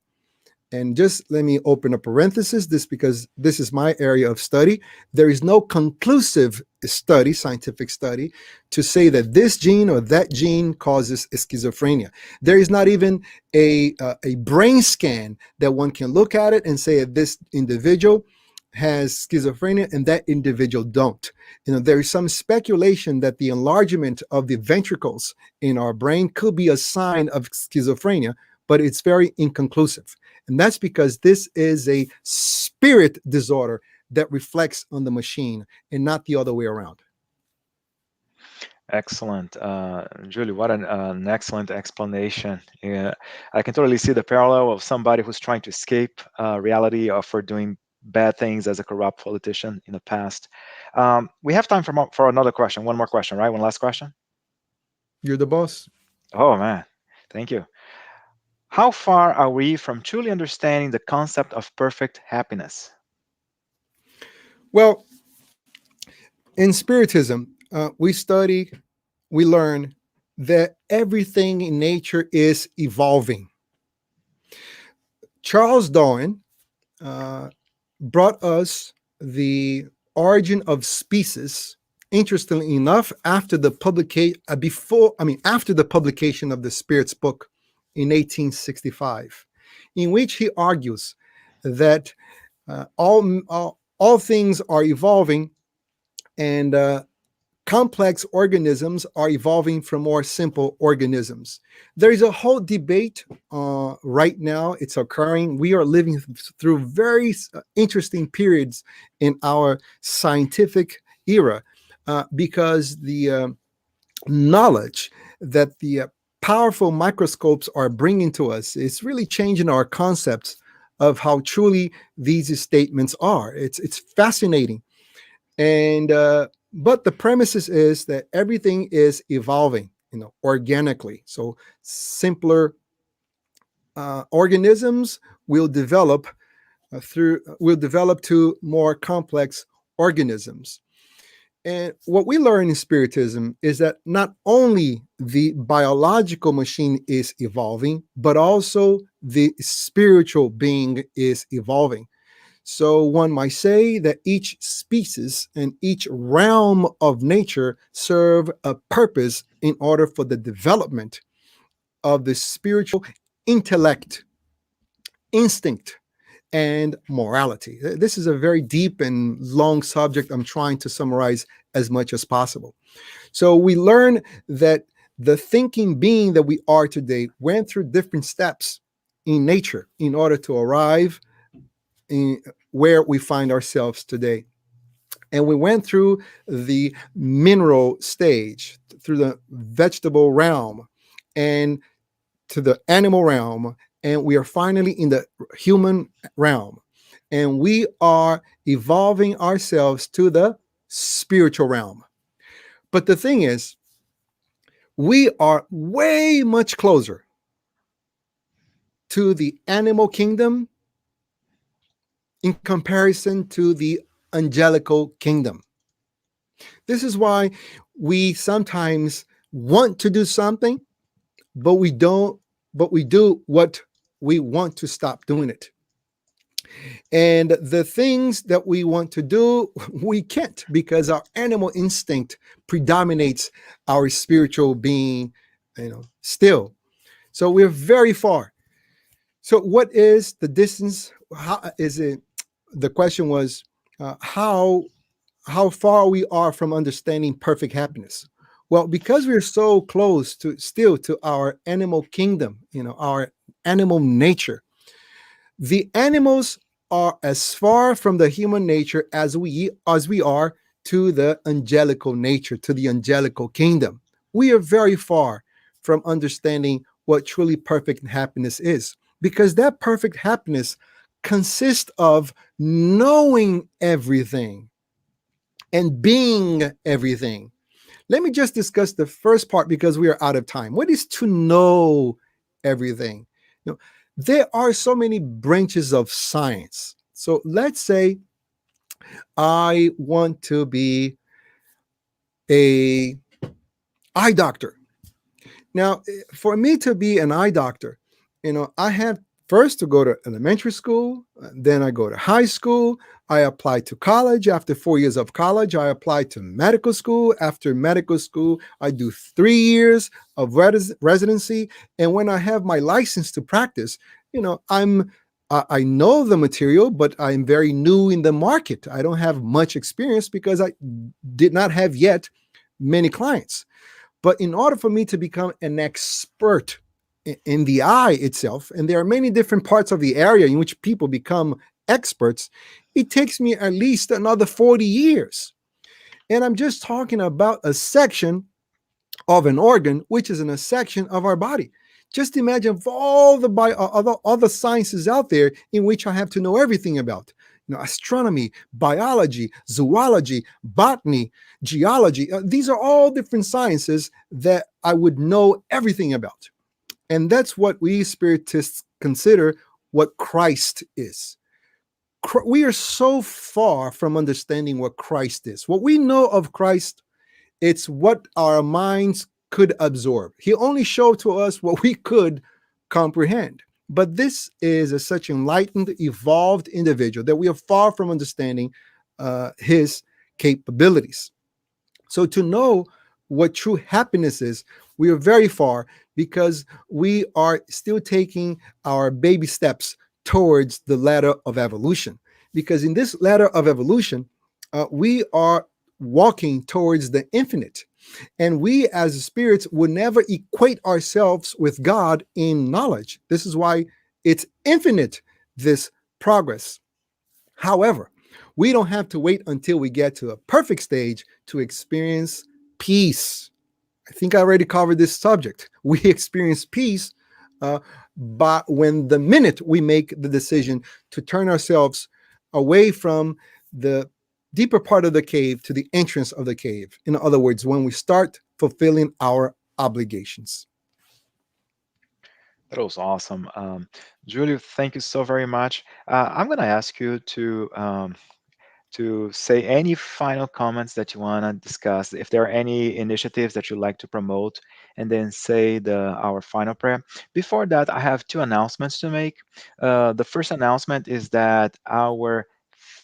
And just let me open a parenthesis, this because this is my area of study. There is no conclusive study, scientific study, to say that this gene or that gene causes schizophrenia. There is not even a brain scan that one can look at it and say that this individual has schizophrenia and that individual don't. There is some speculation that the enlargement of the ventricles in our brain could be a sign of schizophrenia, but it's very inconclusive. And that's because this is a spirit disorder that reflects on the machine and not the other way around. Excellent. Julie, what an excellent explanation. Yeah, I can totally see the parallel of somebody who's trying to escape reality or for doing bad things as a corrupt politician in the past. We have time for another question. One more question, right? One last question. You're the boss. Oh, man. Thank you. How far are we from truly understanding the concept of perfect happiness? Well, in Spiritism, we learn that everything in nature is evolving. Charles Darwin brought us the origin of species. Interestingly enough, after the publication of the Spirit's book in 1865, in which he argues that all things are evolving, and complex organisms are evolving from more simple organisms. There is a whole debate right now. It's occurring. We are living through very interesting periods in our scientific era because the knowledge that the powerful microscopes are bringing to us is really changing our concepts of how truly these statements are. It's fascinating. And but the premises is that everything is evolving, organically. So simpler organisms will develop to more complex organisms. And what we learn in Spiritism is that not only the biological machine is evolving, but also the spiritual being is evolving. So one might say that each species and each realm of nature serve a purpose in order for the development of the spiritual intellect, instinct, and morality. This is a very deep and long subject I'm trying to summarize as much as possible. So we learn that the thinking being that we are today went through different steps in nature in order to arrive in where we find ourselves today. And we went through the mineral stage, through the vegetable realm, and to the animal realm, and we are finally in the human realm. And we are evolving ourselves to the spiritual realm. But the thing is, we are way much closer to the animal kingdom in comparison to the angelical kingdom. This is why we sometimes want to do something, but we don't, but we do what we want to stop doing it. And the things that we want to do, we can't, because our animal instinct predominates our spiritual being, still. So we're very far. So what is the distance? How is it? The question was how far we are from understanding perfect happiness. Well, because we're so close to our animal kingdom, our animal nature, The animals are as far from the human nature as we are to the angelical nature, to the angelical kingdom. We are very far from understanding what truly perfect happiness is, because that perfect happiness consists of knowing everything and being everything. Let me just discuss the first part because we are out of time. What is to know everything? You know, there are so many branches of science. So let's say I want to be a eye doctor. Now, for me to be an eye doctor, I have first to go to elementary school, then I go to high school. I apply to college. After 4 years of college, I apply to medical school. After medical school, I do 3 years of residency. And when I have my license to practice, I know the material, but I'm very new in the market. I don't have much experience because I did not have yet many clients. But in order for me to become an expert in the eye itself, and there are many different parts of the area in which people become experts, it takes me at least another 40 years. And I'm just talking about a section of an organ, which is in a section of our body. Just imagine all the other sciences out there in which I have to know everything about. Astronomy, biology, zoology, botany, geology. These are all different sciences that I would know everything about. And that's what we Spiritists consider what Christ is. We are so far from understanding what Christ is. What we know of Christ, it's what our minds could absorb. He only showed to us what we could comprehend. But this is a such enlightened, evolved individual that we are far from understanding his capabilities. So to know what true happiness is, we are very far because we are still taking our baby steps towards the ladder of evolution. Because in this ladder of evolution, we are walking towards the infinite. And we as spirits would never equate ourselves with God in knowledge. This is why it's infinite, this progress. However, we don't have to wait until we get to a perfect stage to experience peace. I think I already covered this subject. We experience peace but when the minute we make the decision to turn ourselves away from the deeper part of the cave to the entrance of the cave. In other words, when we start fulfilling our obligations. That was awesome. Julio, thank you so very much. I'm going to ask you to say any final comments that you want to discuss, if there are any initiatives that you'd like to promote, and then say our final prayer. Before that, I have two announcements to make. The first announcement is that our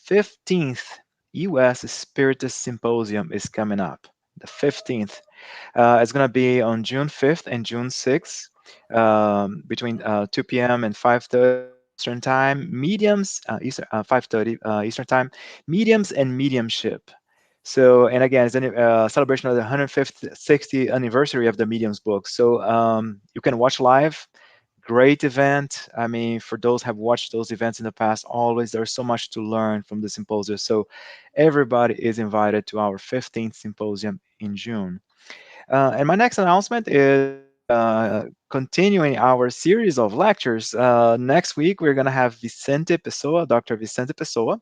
15th US Spiritist Symposium is coming up. The 15th. It's going to be on June 5th and June 6th, between 2 p.m. and 5:30 Eastern Time. Mediums, 5:30 Eastern Time. Mediums and mediumship. So, and again, it's a celebration of the 150th, 60th anniversary of the Mediums book. So, you can watch live. Great event. I mean, for those have watched those events in the past, always there's so much to learn from the symposium. So, everybody is invited to our 15th symposium in June. And my next announcement is continuing our series of lectures. Next week, we're going to have Vicente Pessoa, Dr. Vicente Pessoa,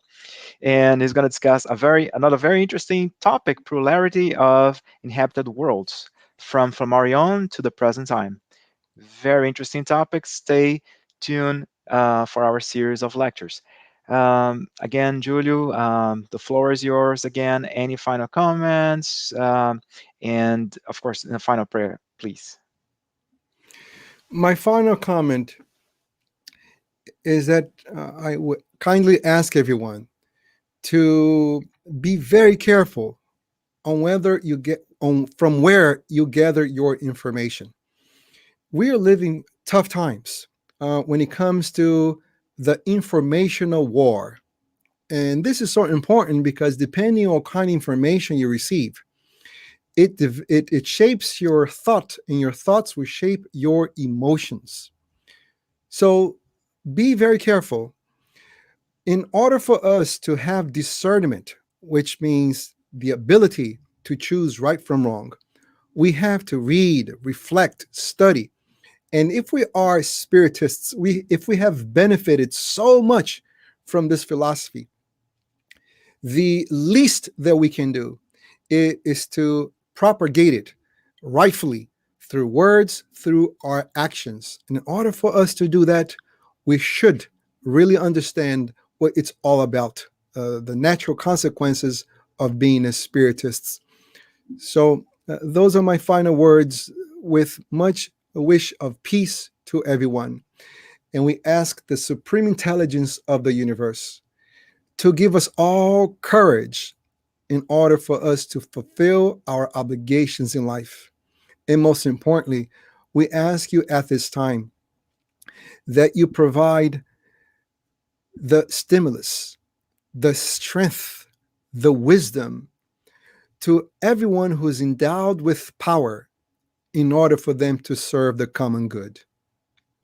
and he's going to discuss another very interesting topic: plurality of inhabited worlds from Marion to the present time. Very interesting topic. Stay tuned for our series of lectures. Again, Julio, the floor is yours again. Any final comments? And of course, in the final prayer, please. My final comment is that I would kindly ask everyone to be very careful on whether you get on from where you gather your information. We are living tough times when it comes to the informational war. And this is so important because depending on what kind of information you receive, it shapes your thought, and your thoughts will shape your emotions. So Be very careful. In order for us to have discernment, which means the ability to choose right from wrong, we have to read, reflect, study. And if we are spiritists, if we have benefited so much from this philosophy, the least that we can do is to propagate it rightfully through words, through our actions. And in order for us to do that, we should really understand what it's all about, the natural consequences of being as spiritists. So, those are my final words with much wish of peace to everyone. And we ask the supreme intelligence of the universe to give us all courage in order for us to fulfill our obligations in life. And most importantly, we ask you at this time that you provide the stimulus, the strength, the wisdom to everyone who is endowed with power in order for them to serve the common good.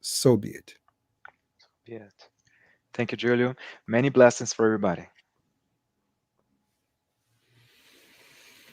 So be it. Be it. Thank you, Julio. Many blessings for everybody.